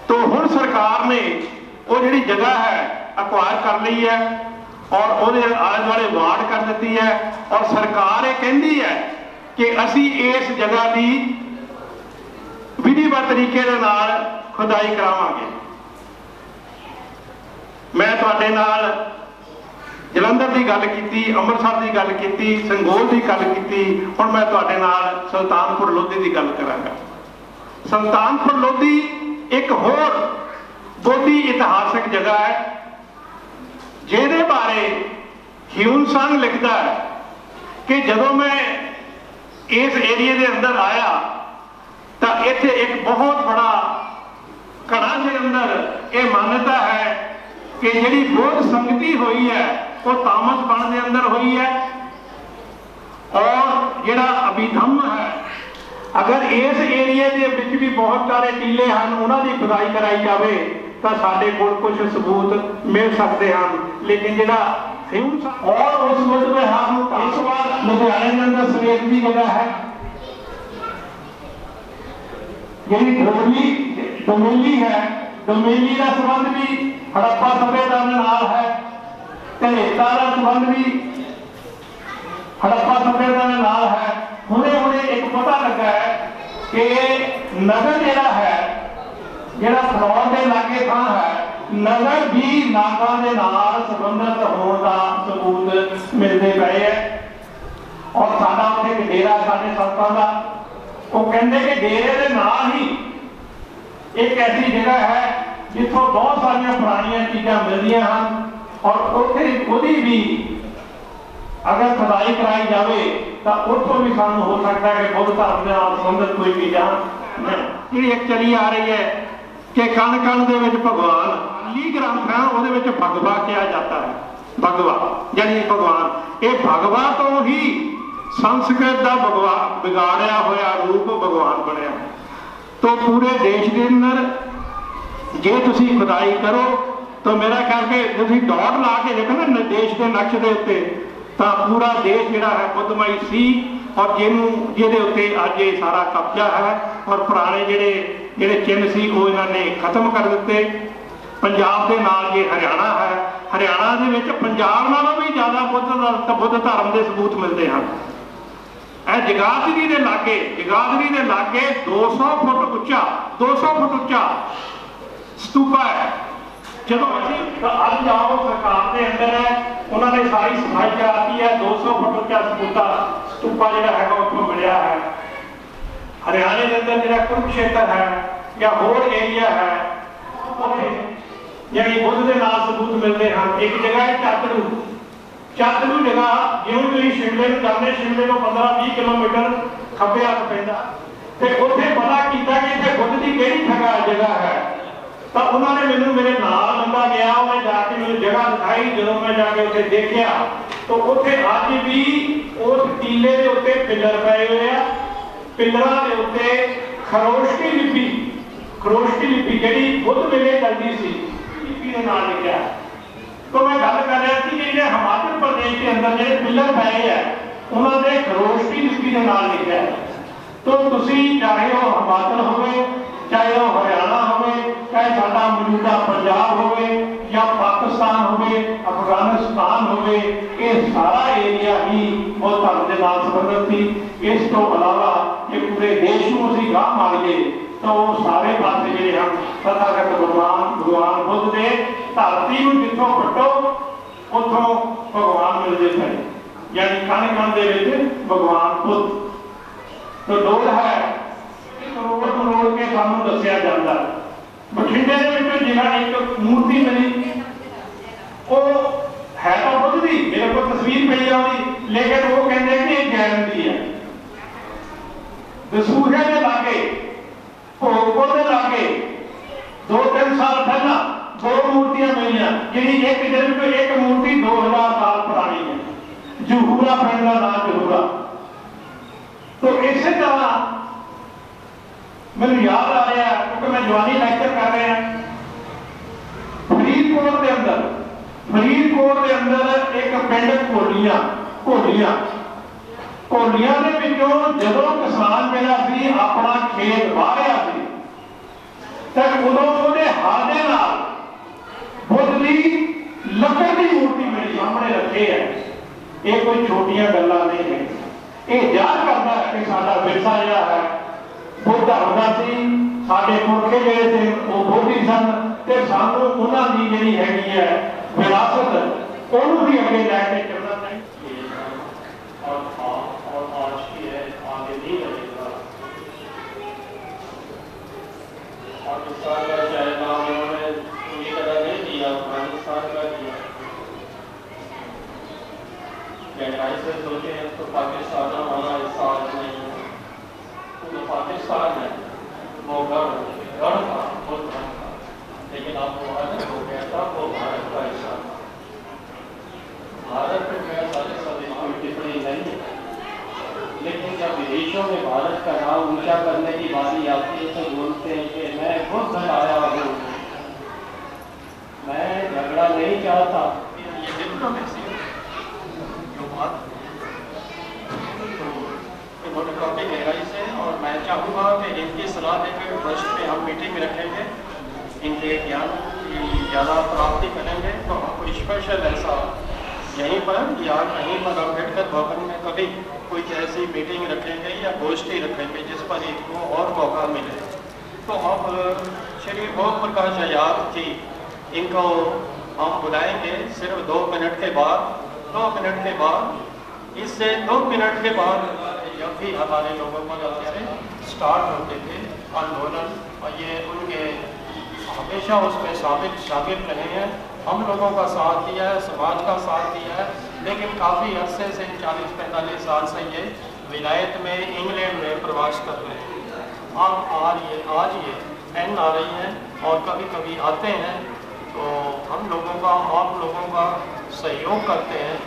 तो हुण सरकार ने वो जिहड़ी जगह है अक्वायर कर ली है और ਉਹਦੇ आले दुआले वार्ड कर दी है। और सरकार ये कहती है कि असी इस जगह की विधिवत तरीके दे नाल खुदाई करावांगे। मैं तुहाडे नाल जलंधर की गल की, अमृतसर की गल की, संगोल की गल की, हुण मैं तुहाडे नाल सुल्तानपुर लोधी की गल करांगा। सुल्तानपुर लोधी एक होर बोधी इतिहासक जगह है जिहदे बारे ह्यून सांग लिखता है कि जदों मैं इस एरिए के अंदर आया तो इत्थे एक बहुत बड़ा घड़ा के अंदर ये मान्यता है कि जिहड़ी बौद्ध संगति हुई है वो तामस बन के अंदर हुई है, और जिहड़ा अभिधम्म है अगर इस एरिए के विच भी बहुत सारे टीले हैं उन्होंने खुदाई कराई जाए तो साढ़े कोल कुछ सबूत मिल सकते हैं। लेकिन जिहड़ा और उस मुल्क में हम इस बार लुधियाने के अंदर सवेत की जगह है जी डोमेली है, डोमेली का संबंध भी हड़प्पा सभ्यता के नाल है, धनेता का संबंध भी हड़प्पा सभ्यता के नाल है। हुणे हुणे एक पता लगा है कि नगर जिहड़ा है जिहड़ा फलौर के लागे थां है, नगर भी नागा के नाल संबंधित होने का सबूत मिलते पे है। और साडा उत्थे एक डेरा साडे संतां दा, वो कहते कि डेरे के नाल ही एक ऐसी जगह है जिथों बहुत सारिया पुरानिया चीज़ां मिलदियां हैं, और उत्थे उहदी भी अगर खुदाई कराई जाए तो उत्थों भी सानू हो सकता है कि बुद्ध धर्म के नाल संबंधित कोई चीज़ां जी एक चली आ रही है कि कण कण दे विच भगवान ली ग्रंथ है उहदे विच भगवा कहा जाता है। भगवा यानी भगवान, ये भगवा तो ही संस्कृत का भगवा बिगाड़िया होया रूप भगवान बनया। तो पूरे देश के अंदर जे तुसी खुदाई करो तो मेरा ख्याल कि तुसी डॉट ला के देखो ना देश के नक्श के उत्ते तो पूरा देश जिहड़ा है बुद्धमई सी, और जिन्हों जिहदे उत्ते अज ये सारा कब्जा है और पुराने जिहड़े चिन्ह सी वो इन्होंने खत्म कर दिते। पंजाब के नाल ये हरियाणा है, हरियाणा दे विच पंजाब नालों भी ज़्यादा बुद्ध धर्म के सबूत मिलते हैं। यह जगाधरी के लागे 200 फुट उच्चा 200 फुट उच्चा स्तूपा है। जो अभी अज जाओ सरकार के अंदर है उन्होंने सारी सफाई कराती है, 200 फुट उच्चा स्तूपा जो है उत्थों मिलया है। हरियाणे के अंदर जो कुरुक्षेत्र है या होर एरिया है यानी बुद्ध के नाल सबूत मिलते हैं। एक जगह है चातरू जगह जिवें तुसीं शिमले में जाते, शिमले तो 15-20 किलोमीटर खब्बे हत्थ पैंदा ते उत्थे पता किया कि इत्थे बुद्ध की किहड़ी जगह है। तो उन्होंने मैनू मेरे नाल बंदा गया, उन्हें जाके मैंने जगह दिखाई। जो मैं जाके उत्थे देखिया तो उत्थे अज भी उस टीले के उत्ते पिलर पए हुए आ, पिलरां दे उत्ते खरोष्टी लिपि जिहड़ी बुद्ध वेले चलदी सी लिपि दे नाल लिखिआ। तो मैं गल कर रहा थी कि जो हिमाचल प्रदेश के अंदर जो पिलर पए है उन्होंने खरोष्टी लिपि के नाल लिखा है। तो तुसी चाहे वो हिमाचल हो, चाहे वो हरियाणा हो, चाहे साडा मौजूदा पंजाब हो या पाकिस्तान हो, अफगानिस्तान हो, ये सारा एरिया ही बहुत धर्म के नाल संबंधित थी। इस तो अलावा ये पूरे देश में असीं गाह मारीए तो सारे पासे जिहड़े हम तथागत भगवान बुद्ध के धरती में जिथों पट्टो उथों भगवान मिलते थे, यानी कण कण दे विच भगवान बुद्ध। तो डोल है करोड़ के सानू दसिया जाता। बठिंडे के जिहड़ा एक मूर्ति मिली वो है तो बुद्ध की, मेरे को तस्वीर पई है उसकी, लेकिन वो कहते हैं कि जैन की है। दसूहे के लागे भोगपुर के लागे 2-3 साल पहला 2 मूर्तियां मिलियां, जिहड़ी एक दिन को एक मूर्ति 2000 साल पुरानी है। जहूरा पिंड का नाम जहूरा। तो इस तरह मैंने याद आ रहा है क्योंकि मैं जवानी लेक्चर कर रहा हैं फरीदकोट के अंदर एक पिंड घोलियां दे विचों जदों किसान मेरा सी अपना खेत वाहिया सी तो उदों उहदे हाथ दे नाल बुद्ध दी लकड़ की मूर्ति मेरे सामने रखे है। ये कोई छोटियां गल्लां नहीं है, ये याद करता है कि साडा विरसा जिहड़ा है बुद्ध धर्म का सी साडे पुरखे जिहड़े थे वो बोधी सन ते सानू उन्हां दी जिहड़ी हैगी है विरासत उन्होंने भी अगे लैके चलना चाहिए और आज की है आगे नहीं लगेगा। पाकिस्तान का चाहे नाम इन्होंने पूरी तरह नहीं दिया, अफगानिस्तान का दिया। गहराई से सोचे हैं तो पाकिस्तान हमारा हिस्सा आज नहीं है, तो पाकिस्तान है वो गढ़ था, लेकिन अब वो अलग हो गया था, वो भारत का हिस्सा था। भारत में सारे सभी कोई टिप्पणी नहीं है, लेकिन जब विदेशों में भारत का नाम ऊंचा करने की बारी आती है तो बोलते हैं कि मैं खुद आया हूँ, मैं झगड़ा नहीं चाहता। ये डिप्लोमेसी जो बात तो इन्होंने काफ़ी गहराई से, और मैं चाहूँगा कि इनकी सलाह लेकर ट्रस्ट में हम मीटिंग रखेंगे, इनके ज्ञान की ज़्यादा प्राप्ति करेंगे, तो हम कोई स्पेशल ऐसा यहीं पर या कहीं पर अम्बेडकर भवन में कभी कोई ऐसी मीटिंग रखेंगे या गोष्ठी रखेंगे जिस पर इनको और मौका मिले। तो अब श्री ओम प्रकाश आजाद जी इनको हम बुलाएंगे सिर्फ 2 मिनट के बाद, 2 मिनट के बाद, इससे 2 मिनट के बाद जब भी हमारे लोगों पर अत्यारे स्टार्ट होते थे आंदोलन, और ये उनके हमेशा उसमें शामिल रहे हैं, हम लोगों का साथ दिया है, समाज का साथ दिया है, लेकिन काफ़ी अरसे से 40-45 साल से ये विलायत में इंग्लैंड में प्रवास कर रहे हैं। अब आज ये NRI हैं और कभी कभी आते हैं, तो हम लोगों का, आप लोगों का सहयोग करते हैं,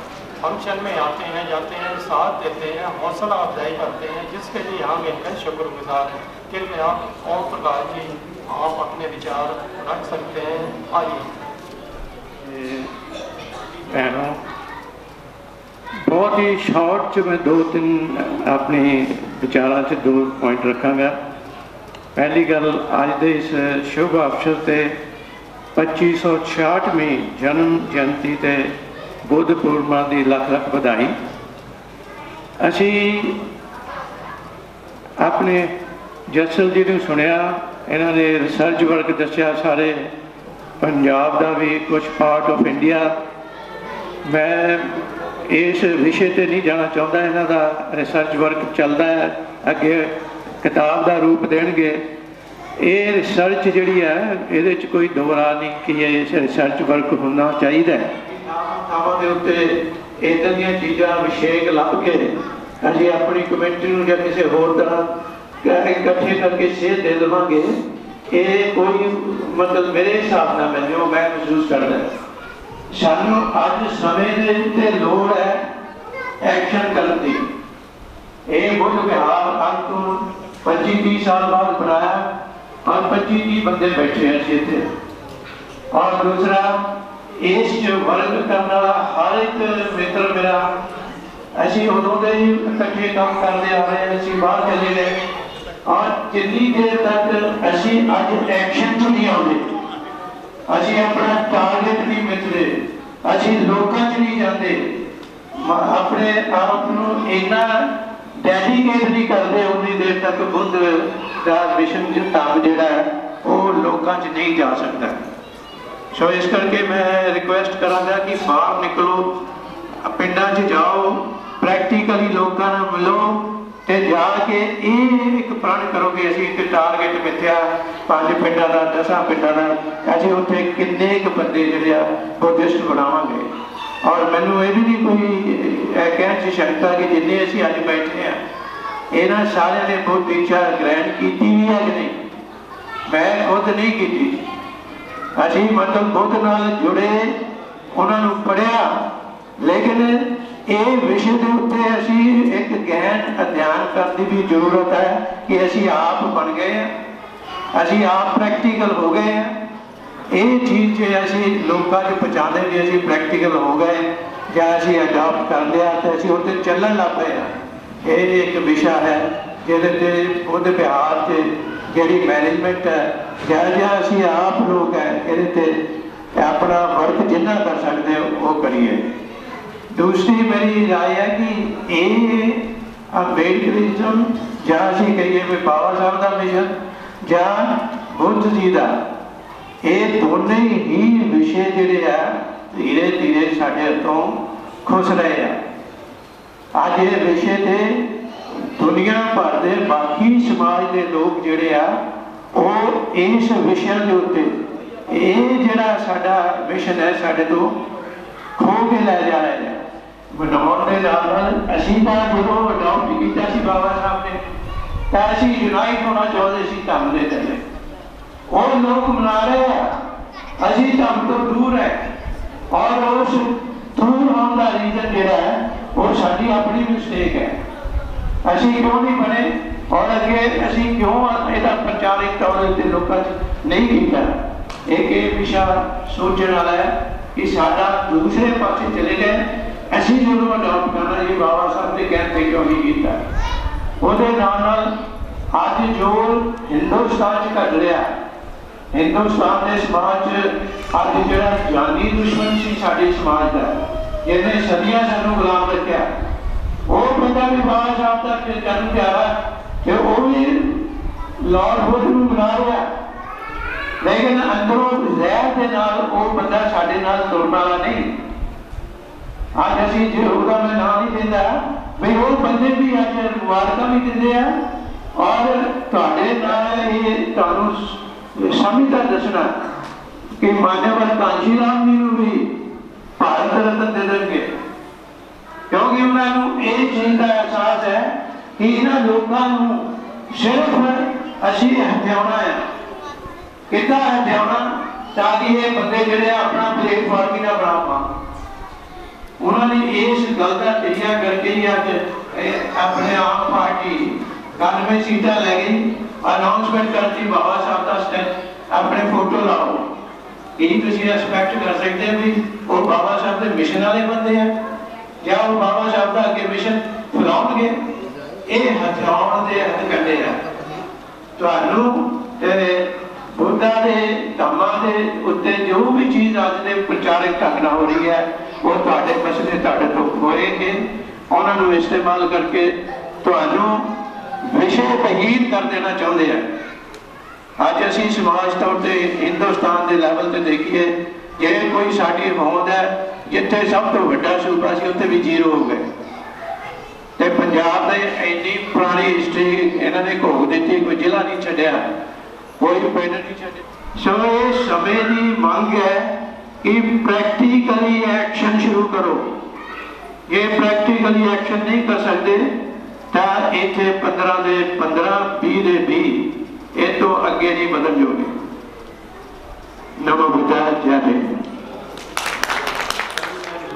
फंक्शन में आते हैं, जाते हैं, साथ देते हैं, हौसला अफजाई करते हैं, जिसके लिए हम इनका शुक्रगुजार हैं। कृपया ओम प्रकाश जी आप अपने विचार रख सकते हैं, आइए। भैनों बहुत ही शॉर्ट च मैं 2-3 अपने विचारों से 2 पॉइंट रखांगा। पहली गल, अज के इस शुभ अवसर से 2566वीं जन्म जयंती ते बुद्ध पूर्णिमा की लख बधाई। असी अपने जसल जी ने सुनिया, इन्होंने रिसर्च वर्क दसिया सारे पंजाब का भी कुछ पार्ट ऑफ इंडिया। मैं इस विषय पर नहीं जाना चाहता, इन्हों का रिसर्च वर्क चलता है, अगे किताब का रूप देंगे। ये रिसर्च जी है, ये कोई दो राह नहीं कि इस रिसर्च वर्क होना चाहिए। थावां दे उत्ते इदां दीयां चीज़ां विशेक लभ के असीं अपनी कमेटी नूं जां किसी होर तरह इकट्ठे करके सेध दे देवांगे, ये कोई मतलब मेरे हिसाब नाल मैं जो मैं महसूस करदा, सानूं अज समय दे उत्ते लोड़ है एक्शन करन दी। ये बुद्ध विहार अज तो 25-30 साल बाद बनाया और 25-30 बंदे बैठे हैं इत्थे। और दूसरा, इस वर्क करने वाला हर एक मित्र मेरा, असीं उदों दे ही इकट्ठे काम करते आ रहे हैं, असीं बाहर चले गए, और जितनी देर तक असीं अज एक्शन च नहीं आउंदे, असीं अपना टारगेट नहीं मिलते, असीं लोकां च नहीं जाते, अपने आप नूं इन्ना डेडिकेट नहीं करते, उन्नी देर तक बुद्ध का मिशन धाम जिहड़ा है वो लोकां च नहीं जा सकता। सो इस करके मैं रिक्वेस्ट करांगा कि बाहर निकलो, पिंडां च जाओ, प्रैक्टिकली लोगों नाल मिलो, ते जाके एक प्रण करो कि असीं एक टारगेट मिथ्या 5 पिंडां दा 10 पिंडां दा, असीं उत्थे किन्ने क बंदे जिहड़े बुद्धिस्ट बनावांगे। और मैनूं ये भी नहीं कोई कहण च शंका कि जिन्ने असीं अज बैठे हैं इन्हां सारिਆਂ ने बुद्ध दीक्षा ग्रहण कीती भी है कि नहीं। मैं खुद नहीं कीती, असीं मतलब बुद्ध नाल जुड़े, उन्होंने पढ़िया, लेकिन ये विषय के उत्ते असीं एक गहन अध्ययन करने की भी जरूरत है कि असीं आप बन गए हैं, असीं आप प्रैक्टिकल हो गए हैं। ये चीज़ जो असीं लोगों को पहुँचाने भी असीं प्रैक्टिकल हो गए या असीं अडॉप्ट कर लिया तो असीं उत्ते चलन लग पे हैं। ये एक विषय है जिहदे बुद्ध विहार से जिहड़ी मैनेजमेंट है, जहाँ असीं आप लोग हैं ये अपना वर्क जिन्ना कर सकते वो करिए। दूसरी मेरी राय है कि ये ਅੰਬੇਡਕਰਿਜ਼ਮ ਜਾਂ ਅਸੀਂ ਕਹੀਏ ਵੀ ਬਾਬਾ ਸਾਹਿਬ ਦਾ ਮਿਸ਼ਨ ਜਾਂ ਬੁੱਧ ਜੀ ਦਾ, ਇਹ ਦੋਨੇ ਹੀ ਵਿਸ਼ੇ ਜਿਹੜੇ ਆ ਧੀਰੇ ਧੀਰੇ ਸਾਡੇ ਹੱਥੋਂ ਖੁੱਸ ਰਹੇ ਆ। ਅੱਜ ਇਹ ਵਿਸ਼ੇ ਤੇ ਦੁਨੀਆ ਭਰ ਦੇ ਬਾਕੀ ਸਮਾਜ ਦੇ ਲੋਕ ਜਿਹੜੇ ਆ ਉਹ ਇਸ ਵਿਸ਼ਿਆਂ ਦੇ ਉੱਤੇ ਇਹ ਜਿਹੜਾ ਸਾਡਾ ਮਿਸ਼ਨ ਹੈ ਸਾਡੇ ਤੋਂ ਖੋ ਕੇ ਲੈ ਜਾ ਰਹੇ ਆ। ਮਨਾਉਣ ਦੇ ਨਾਲ ਅਸੀਂ ਤਾਂ ਜਦੋਂ ਅਡਾਪਟ ਕੀਤਾ ਸੀ ਬਾਬਾ ਸਾਹਿਬ ਨੇ ਤਾਂ ਅਸੀਂ ਯੂਨਾਈਟ ਹੋਣਾ ਚਾਹੁੰਦੇ ਸੀ ਧਰਮ ਦੇ ਥੱਲੇ, ਉਹ ਲੋਕ ਮਨਾ ਰਹੇ ਆ, ਅਸੀਂ ਧਰਮ ਤੋਂ ਦੂਰ ਹੈ। ਔਰ ਉਸ ਦੂਰ ਹੋਣ ਦਾ ਰੀਜ਼ਨ ਜਿਹੜਾ ਹੈ ਉਹ ਸਾਡੀ ਆਪਣੀ ਮਿਸਟੇਕ ਹੈ। ਅਸੀਂ ਕਿਉਂ ਨਹੀਂ ਬਣੇ ਔਰ ਅੱਗੇ ਅਸੀਂ ਕਿਉਂ ਇਹਦਾ ਪ੍ਰਚਾਰ ਇੱਕ ਤੌਰ ਤੇ ਲੋਕਾਂ 'ਚ ਨਹੀਂ ਕੀਤਾ। ਇਹ ਵਿਸ਼ਾ ਸੋਚਣ ਵਾਲਾ ਹੈ ਕਿ ਸਾਡਾ ਦੂਸਰੇ ਪਾਸੇ ਚਲੇ ਗਏ, ਅਸੀਂ ਜਦੋਂ ਅਡਾਪਟ ਕਰਨਾ ਜੀ ਬਾਬਾ ਸਾਹਿਬ ਦੇ ਕਹਿਣ ਤੇ ਕਿਉਂ ਨਹੀਂ ਕੀਤਾ। ਉਹਦੇ ਨਾਲ ਅੱਜ ਜੋ ਹਿੰਦੁਸਤਾਨ 'ਚ ਘਟ ਰਿਹਾ, ਹਿੰਦੁਸਤਾਨ ਦੇ ਸਮਾਜ 'ਚ ਅੱਜ ਜਿਹੜਾ ਜਾਨੀ ਦੁਸ਼ਮਣ ਸੀ ਸਾਡੇ ਸਮਾਜ ਦਾ, ਜਿਹਨੇ ਸਦੀਆਂ ਸਾਨੂੰ ਗੁਲਾਮ ਰੱਖਿਆ, ਉਹ ਬੰਦਾ ਵੀ ਬਾਬਾ ਸਾਹਿਬ ਦਾ ਜਨਮ ਦਿਹਾੜਾ ਤੇ ਉਹ ਵੀ ਲਾਰਡ ਬੁੱਧ ਨੂੰ ਮਨਾ ਰਿਹਾ, ਲੇਕਿਨ ਅੰਦਰੋਂ ਜ਼ਹਿਰ ਦੇ ਨਾਲ ਉਹ ਬੰਦਾ ਸਾਡੇ ਨਾਲ ਤੁਰਨ ਵਾਲਾ ਨਹੀਂ। ਅੱਜ ਅਸੀਂ ਜੇ ਉਹਦਾ ਮੈਂ ਨਾਂ ਨਹੀਂ ਦਿੰਦਾ ਵੀ ਉਹ ਬੰਦੇ ਵੀ ਅੱਜ ਮੁਬਾਰਕਾਂ ਵੀ ਦਿੰਦੇ ਆ ਔਰ ਤੁਹਾਡੇ ਨਾਲ ਇਹ ਤੁਹਾਨੂੰ ਸਮਝਦਾ ਦੱਸਣਾ ਕਿ ਮਾਨਯਵਰ ਕਾਂਸ਼ੀ ਰਾਮ ਜੀ ਨੂੰ ਵੀ ਭਾਰਤ ਰਤਨ ਦੇ ਦੇਣਗੇ, ਕਿਉਂਕਿ ਉਹਨਾਂ ਨੂੰ ਇਹ ਚੀਜ਼ ਦਾ ਅਹਿਸਾਸ ਹੈ ਕਿ ਇਹਨਾਂ ਲੋਕਾਂ ਨੂੰ ਸਿਰਫ ਅਸੀਂ ਹਥਿਆਉਣਾ ਹੈ। ਕਿੱਦਾਂ ਹਥਿਆਉਣਾ? ਤਾਂ ਕਿ ਇਹ ਬੰਦੇ ਜਿਹੜੇ ਆਪਣਾ ਪਲੇਟਫਾਰਮ ਹੀ ਨਾ ਬਣਾ ਪਾਉਣ। ਉਹਨਾਂ ਨੇ ਇਸ ਗੱਲ ਦਾ ਤਜਿਆ ਕਰਕੇ ਹੀ ਅੱਜ ਆਪਣੇ ਆਮ ਪਾਰਟੀ 91 ਸੀਟਾਂ ਲੈ ਗਈ, ਅਨਾਉਂਸਮੈਂਟ ਕਰਤੀ ਬਾਬਾ ਸਾਹਿਬ ਦਾ ਸਟੈਚ ਆਪਣੇ ਫੋਟੋ ਲਾਓ। ਇਹ ਤੁਸੀਂ ਐਕਸਪੈਕਟ ਕਰ ਸਕਦੇ ਹੋ ਵੀ ਉਹ ਬਾਬਾ ਸਾਹਿਬ ਦੇ ਮਿਸ਼ਨ ਵਾਲੇ ਬੰਦੇ ਆ ਜਾਂ ਉਹ ਬਾਬਾ ਸਾਹਿਬ ਦਾ ਅੱਗੇ ਮਿਸ਼ਨ ਫੈਲਾਉਣਗੇ। ਇਹ ਹਥਿਆਉਣ ਦੇ ਹੱਥਕੰਡੇ ਆ। ਤੁਹਾਨੂੰ ਬੁੱਧਾ ਦੇ ਧੰਮਾਂ ਦੇ ਉੱਤੇ ਜੋ ਵੀ ਚੀਜ਼ ਅੱਜ ਦੇ ਪ੍ਰਚਾਰਕ ਢੰਗ ਨਾਲ ਹੋ ਰਹੀ ਹੈ ਉਹ ਤੁਹਾਡੇ ਮਸਲੇ ਤੁਹਾਡੇ ਤੋਂ ਹੋਏਗੇ। ਉਹਨਾਂ ਨੂੰ ਇਸਤੇਮਾਲ ਕਰਕੇ ਤੁਹਾਨੂੰ ਵਿਸ਼ੇ ਬਹੀਰ ਕਰ ਦੇਣਾ ਚਾਹੁੰਦੇ ਆ। ਅੱਜ ਅਸੀਂ ਸਮਾਜ ਤੌਰ ਤੇ ਹਿੰਦੁਸਤਾਨ ਦੇ ਲੈਵਲ ਤੇ ਦੇਖੀਏ, ਜੇ ਕੋਈ ਸਾਡੀ ਹੋਂਦ ਹੈ ਜਿੱਥੇ ਸਭ ਤੋਂ ਵੱਡਾ ਸੂਬਾ ਸੀ ਉੱਥੇ ਵੀ ਜ਼ੀਰੋ ਹੋ ਗਏ ਤੇ ਪੰਜਾਬ ਦੇ ਇੰਨੀ ਪੁਰਾਣੀ ਹਿਸਟਰੀ ਇਹਨਾਂ ਨੇ ਘੋਖ ਦਿੱਤੀ, ਕੋਈ ਜ਼ਿਲ੍ਹਾ ਨਹੀਂ ਛੱਡਿਆ, ਕੋਈ ਪਿੰਡ ਨਹੀਂ ਛੱਡਿਆ। ਸੋ ਇਹ ਸਮੇਂ ਦੀ ਮੰਗ ਹੈ ਕਿ ਪ੍ਰੈਕਟੀਕਲੀ ਐਕਸ਼ਨ ਸ਼ੁਰੂ ਕਰੋ। ਜੇ ਪ੍ਰੈਕਟੀਕਲੀ ਐਕਸ਼ਨ ਨਹੀਂ ਕਰ ਸਕਦੇ ਤਾਂ ਇੱਥੇ 15 ਦੇ 15 20 ਦੇ 20 ਇਹ ਤੋਂ ਅੱਗੇ ਨਹੀਂ ਬਦਲ ਜਾਓਗੇ। ਨਮੋ ਬੁੱਧਾ, ਜੈ ਹਿੰਦ।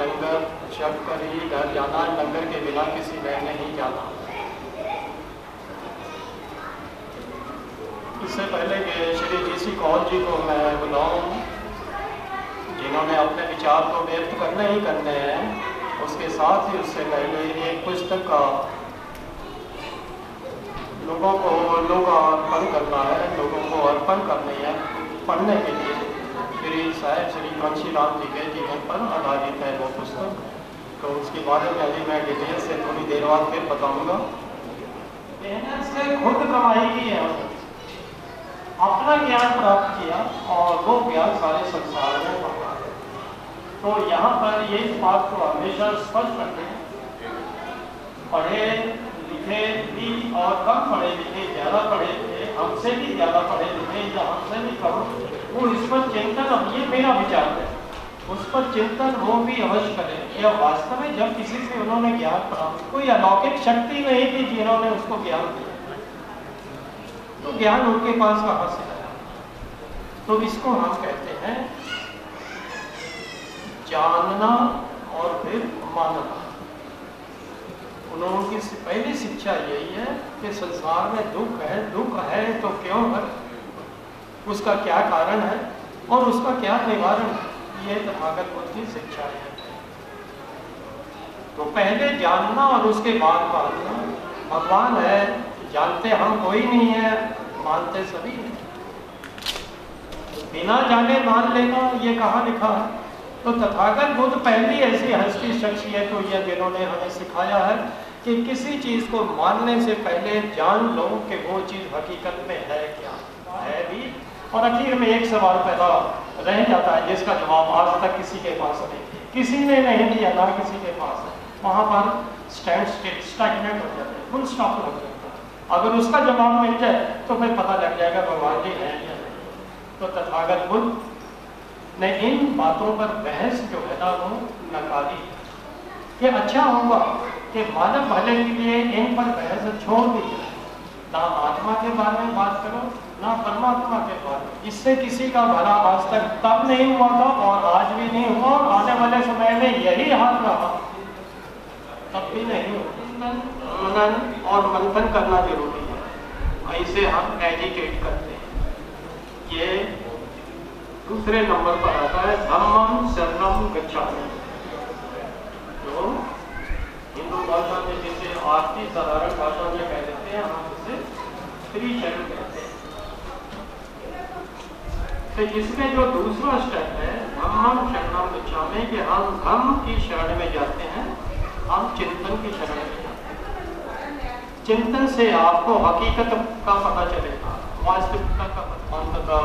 लंगर छक कर ही घर जाना, लंगर के बिना किसी में नहीं जाना। इससे पहले कि श्री जीसी कौल जी को मैं बुलाऊं, जिन्होंने अपने विचार को व्यक्त करने ही करने हैं, उसके साथ ही उससे पहले एक पुस्तक का लोगों को लोकार्पण करना है, लोगों को अर्पण करनी है पढ़ने के लिए। श्री साहब श्री कांशी राम जी के जीवन पर आधारित है वो पुस्तक, तो उसके बारे में अभी मैं डिटेल से थोड़ी देर बाद फिर बताऊंगा। मेहनत से खुद कमाई की है, अपना ज्ञान प्राप्त किया और वो ज्ञान सारे संसार में पढ़ा। तो यहाँ पर ये इस बात को हमेशा स्पष्ट रखें, पढ़े लिखे भी और कम पढ़े लिखे, ज़्यादा पढ़े लिखे, हमसे भी ज़्यादा पढ़े लिखे या हमसे भी कम, वो इस पर चिंतन, अब ये मेरा विचार है, उस पर चिंतन वो भी अवश्य करें। या वास्तव में जब किसी से उन्होंने ज्ञान प्राप्त, कोई अलौकिक शक्ति नहीं थी जिन्होंने उसको ज्ञान दिया, तो ज्ञान उनके पास कहाँ से आया? तो इसको हम कहते हैं जानना और फिर मानना। उन्होंने की पहली शिक्षा यही है कि संसार में दुख है तो क्यों है, उसका क्या कारण है और उसका क्या निवारण है, ये तथागत बुद्ध की शिक्षा है। तो पहले जानना और उसके बाद मानना। भगवान है, जानते हम कोई नहीं है, मानते सभी हैं। बिना जाने मान लेना, ये कहाँ लिखा है? तो तथागत बुद्ध पहली ऐसी हस्ती शख्सियत हुई है जिन्होंने हमें सिखाया है कि किसी चीज़ को मानने से पहले जान लो कि वो चीज़ हकीकत में है क्या, है भी। और आखिर में एक सवाल पैदा रह जाता है जिसका जवाब आज तक किसी के पास नहीं, किसी ने नहीं दिया, ना किसी के पास है। वहाँ पर स्टैग्नेट हो जाते हैं, फुल स्टॉप लग जाता है। अगर उसका जवाब मिल जाए तो फिर पता लग जाएगा भगवान जी हैं या नहीं। तो तथागत बुद्ध ने इन बातों पर बहस जो है ना वो नकारी कि अच्छा होगा कि मानव भले के लिए इन पर बहस छोड़ दी जाए, ना आत्मा के बारे में बात करो ना परमात्मा के बारे में। इससे किसी का भला आज तक तब नहीं हुआ था और आज भी नहीं हुआ और आने वाले समय में यही हाल रहा, तब भी नहीं होगा। मनन और मंथन करना जरूरी है, ऐसे हम एजुकेट करते हैं। ये दूसरे नंबर पर आता है धम्मं शरणं गच्छामि, जो हिंदू भाषा में जैसे आरती साधारण भाषा में कह देते हैं, हम इसे श्री शरण कहते हैं। तो इसमें जो दूसरा स्टेप है धम्मं शरणं गच्छामि कि हम धम्म की शरण में जाते हैं, हम चिंतन की शरण में जाते हैं। चिंतन से आपको हकीकत का पता चलेगा, वास्तविकता का अंततः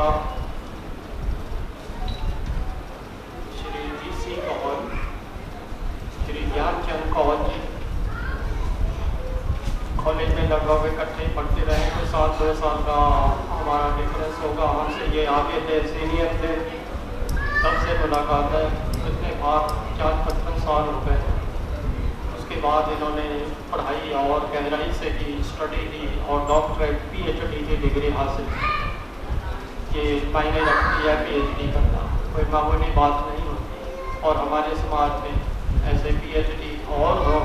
श्री ज्ञानचंद कौर जी कॉलेज में लगभग इकट्ठे पढ़ते रहे तो 7-2 साल का हमारा डिफरेंस होगा, हमसे ये आगे थे, सीनियर थे, तब से मुलाकात है। इतने बाद 4-55 साल हो गए। उसके बाद इन्होंने पढ़ाई और गहराई से की, स्टडी की और डॉक्टरेट PhD की डिग्री हासिल की। ये मायने रखती है PhD करना, कोई मामूली बात नहीं होती। और हमारे समाज में ऐसे PhD और हो,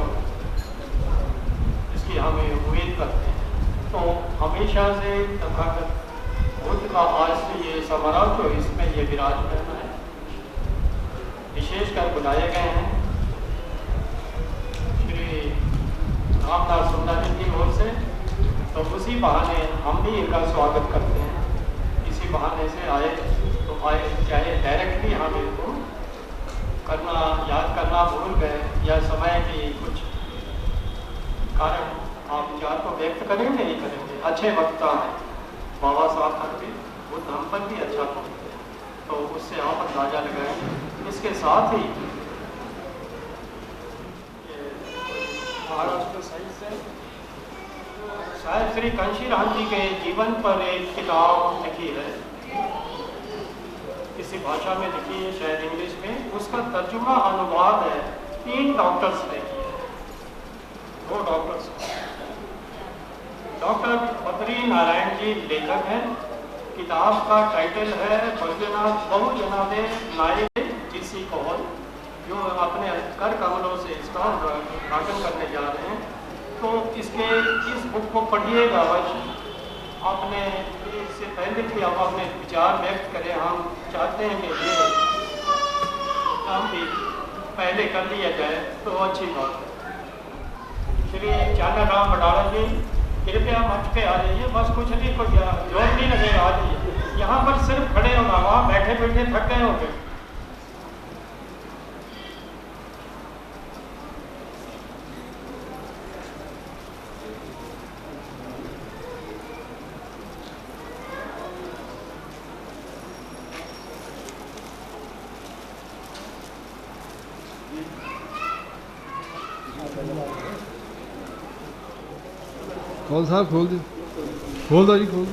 इसकी हमें उम्मीद करते हैं। तो हमेशा से तथागत बुद्ध का आज से ये समारोह जो इसमें ये विराजमान है, विशेषकर बुलाए गए हैं श्री रामदास सुंदरी की ओर से, तो उसी बहाने हम भी इनका स्वागत करते हैं। इसी बहाने से आए तो आए, चाहे डायरेक्टली हम इनको करना याद करना भूल गए या समय की कुछ कारण आप विचार को व्यक्त करेंगे नहीं करेंगे। अच्छे वक्ता हैं बाबा साहब तक भी, बुद्ध हम पर भी अच्छा पहुँचते हैं, तो उससे आप अंदाजा लगाएंगे। इसके साथ ही महाराष्ट्र सही से शायद श्री कांशीराम जी के जीवन पर एक किताब लिखी है, किसी भाषा में लिखी है, शायद इंग्लिश में। उसका तर्जुमा अनुवाद है 3 डॉक्टर्स ने किया है, 2 डॉक्टर्स। डॉक्टर बद्री नारायण जी लेखक हैं। किताब का टाइटल है बहुजनादे नायक जिसी कौल, जो अपने कर कमलों से इसका उद्घाटन करने जा रहे हैं। तो इस बुक को पढ़िएगा अवश्य। आपने इससे पहले कि आप अपने विचार व्यक्त करें, हम चाहते हैं कि ये काम भी पहले कर लिया जाए तो अच्छी बात है। श्री चानराम भंडारा जी कृपया मंच पे आ जाइए, बस कुछ नहीं, कोई जोर नहीं लगेगा, आ जाइए। यहाँ पर सिर्फ खड़े होना, वहाँ बैठे बैठे थक गए होंगे। खोल साहब खोल दो, खोल दो जी, खोल दो।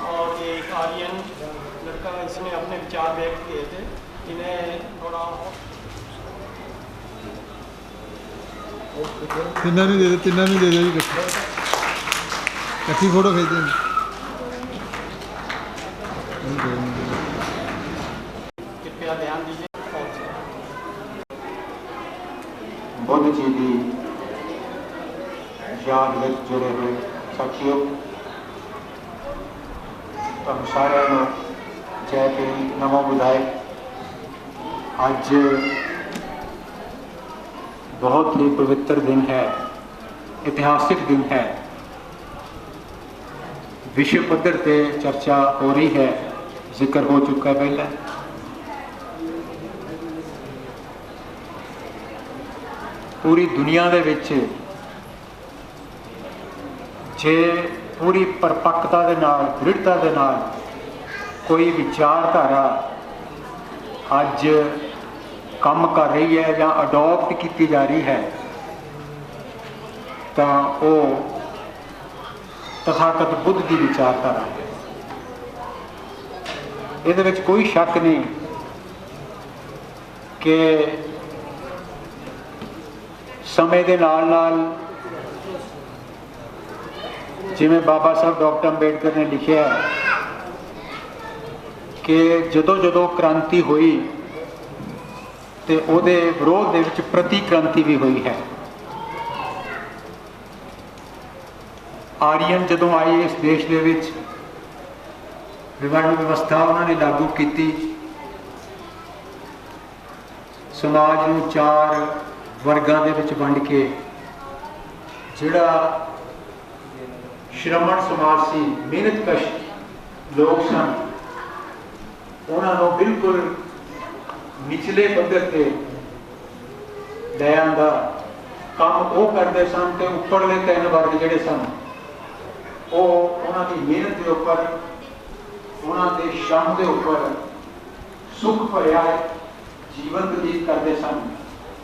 और एक आर्यन लड़का इसने अपने विचार व्यक्त किए थे, इन्हें थोड़ा तिन्ना नहीं दे दो जी, इकट्ठी फोटो खींचते हैं। कृपया ध्यान दीजिए। बुद्ध जी की याद में जुड़े हुए साथियों, तुम सारे जय भीम, नमो बुधाए। अज बहुत ही पवित्र दिन है, इतिहासिक दिन है। विश्व पद्धर पे चर्चा हो रही है, जिक्र हो चुका है पहले। पूरी दुनिया दे विच जे पूरी परपक्कता दे नाल, दृढ़ता दे नाल कोई विचारधारा अज काम कर रही है या अडॉप्ट की जा रही है, तो वो तथागत बुद्ध की विचारधारा है। इहदे विच कोई शक नहीं कि समय के नाल नाल जिवें बाबा साहब डॉक्टर अंबेडकर ने लिखा है कि जदों जदों क्रांति हुई तो उहदे विरोध दे विच प्रति क्रांति भी हुई है। आर्यन जदों आए इस देश दे विच विवर्ण व्यवस्था उन्होंने लागू की, समाज नूं 4 वर्गां दे विच वंड के जिहड़ा श्रमण समाज सी, मेहनतकश लोग सन, उन्होंने बिल्कुल निचले पद्धर से ले आंदा काम वो करते सन। तो उपरले 3 वर्ग जिहड़े सन वो उन्होंने मेहनत के उपर, उन्होंने श्रम के उपर सुख भरिया जीवन व्यतीत करते सन।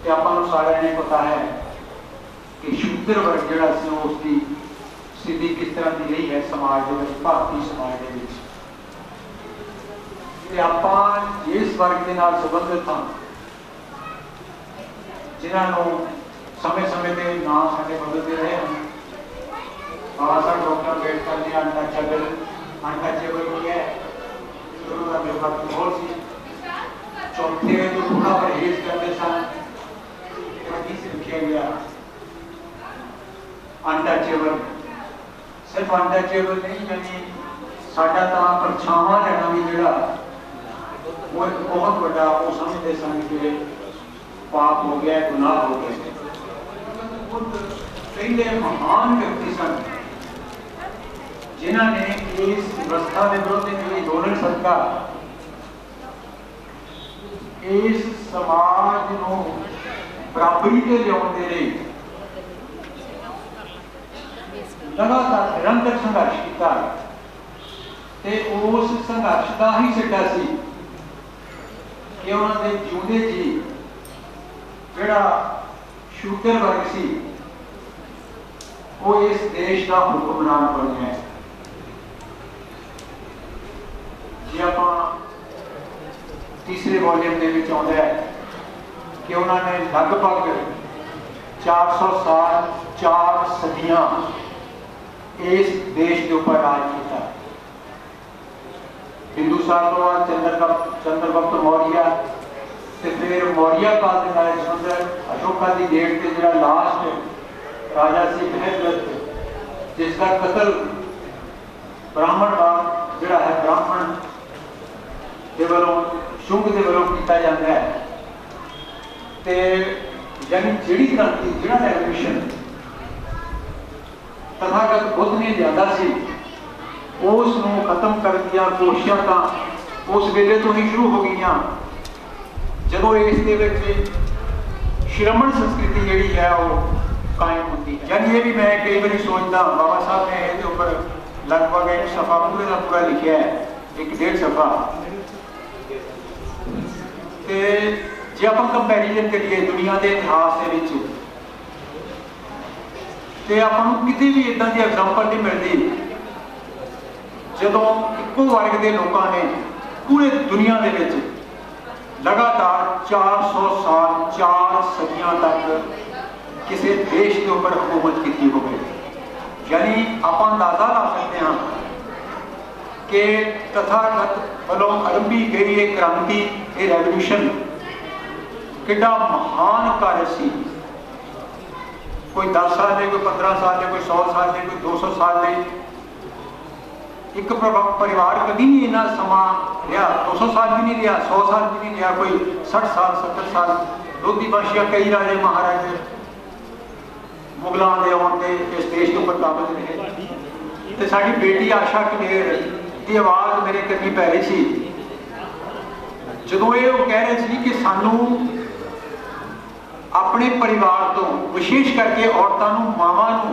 तो आपां सारिਆਂ ने पता है कि शूद्र वर्ग जिहड़ा सी उसकी स्थिति किस तरह की रही है समाज के, भारतीय समाज के। आपां जिस वर्ग के नाल संबंधित हाँ, जिन्होंने समय समय के नाम साडे बदलते रहे हैं। बाबा साहब डॉक्टर अंबेडकर ने अनटचेबल किया है, शुरू का मेरा बहुत सी चौथे तो थोड़ा परहेज करते सन, से लिखा गया अनटचेबल। सिर्फ अनटचेबल नहीं, यानी साडा तां परछावां रहना भी जिहड़ा वो एक बहुत बड़ा वो समझते सन कि पाप हो गया, गुनाह हो गया। पहले महान व्यक्ति सन जिन्होंने इस व्यवस्था के विरोध में आंदोलन सदका इस समाज को बराबरी के लियाउण दे लगातार निरंतर संघर्ष किया। उस संघर्ष का ही सिद्धा सी कि उन्होंने जिउंदे जी जिहड़ा शूद्र वर्ग सी वो इस देश का हुक्मरान बने है। जी आप तीसरे वॉल्यूम के विच आउंदा है कि उन्होंने लगभग 400 साल 4 सदियां इस देश के ऊपर राज किया। हिंदुस्तान तो बाद चंद्रगुप्त मौर्य, फिर मौर्य काल के नाल संबंधित अशोका की डेट से जो लास्ट राजा सी बृहद्रथ, जिसका कतल ब्राह्मण जोड़ा है ब्राह्मण के वालों शुंग के वालों किया जाता है। तो यानी जिहड़ी क्रांति, जिहड़ा रेवोल्यूशन तथागत बुद्ध ने लिया सी, उसनूं खत्म करने दी कोशिशां तां उस वेले तो ही शुरू हो गई जदों इस दे विच श्रमण संस्कृति जिहड़ी है वो कायम होती। यानी ये भी मैं कई बार सोचता, बाबा साहब ने इसके ऊपर लगभग एक सफा पूरे का पूरा लिखा है, 1.5 सफा। जे आप कंपैरिजन करिए दुनिया के इतिहास के आपको किसी भी इदा की एग्जाम्पल नहीं मिलती जदों इको वर्ग के लोगों ने पूरे दुनिया के विच लगातार 400 साल 4 सदियां तक किसी देश के ऊपर हुकूमत की हो। यानी आप अंदाजा ला सकते हैं कि तथागत वालों आरंभी गई ये क्रांति, ये रेवोल्यूशन कितना महान कार्य सी। कोई 10 साल दे, कोई 15 साल दे, कोई 100 साल दे, कोई 200 साल दे। एक परिवार कभी नहीं इन्ना समा रहा, 200 साल भी नहीं रहा, 100 साल भी नहीं रहा, कोई 60 साल 70 साल। लोधी वंशिया कई राजे महाराजे मुगलों के आने इस देश के उपर काबज रहे। तो साड़ी बेटी आशा कलेर की आवाज़ मेरे कन्नी पै रही सी जो ये कह रहे थे कि सानू अपने परिवार तो विशेष करके औरतों को, मावां को,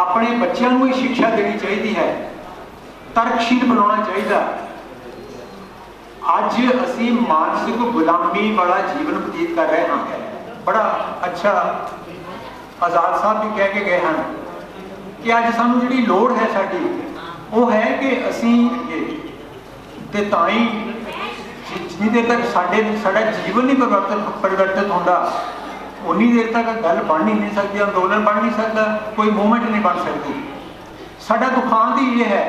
अपने बच्चों को ही शिक्षा देनी चाहिए है, तर्कशील बनाना चाहिए। अज असी मानसिक गुलामी वाला जीवन बतीत कर रहे हैं। बड़ा अच्छा आजाद साहब भी कह के गए हैं कि अज सानू जिहड़ी लोड़ है साडी वो है कि असी ते ताई जितनी देर तक साडा जीवन नहीं परिवर्तित होता उन्नी देर तक गल बन ही नहीं सकती, अंदोलन बन नहीं सकता, कोई मूवमेंट नहीं बन सकती। साडा दुखांत ही ये है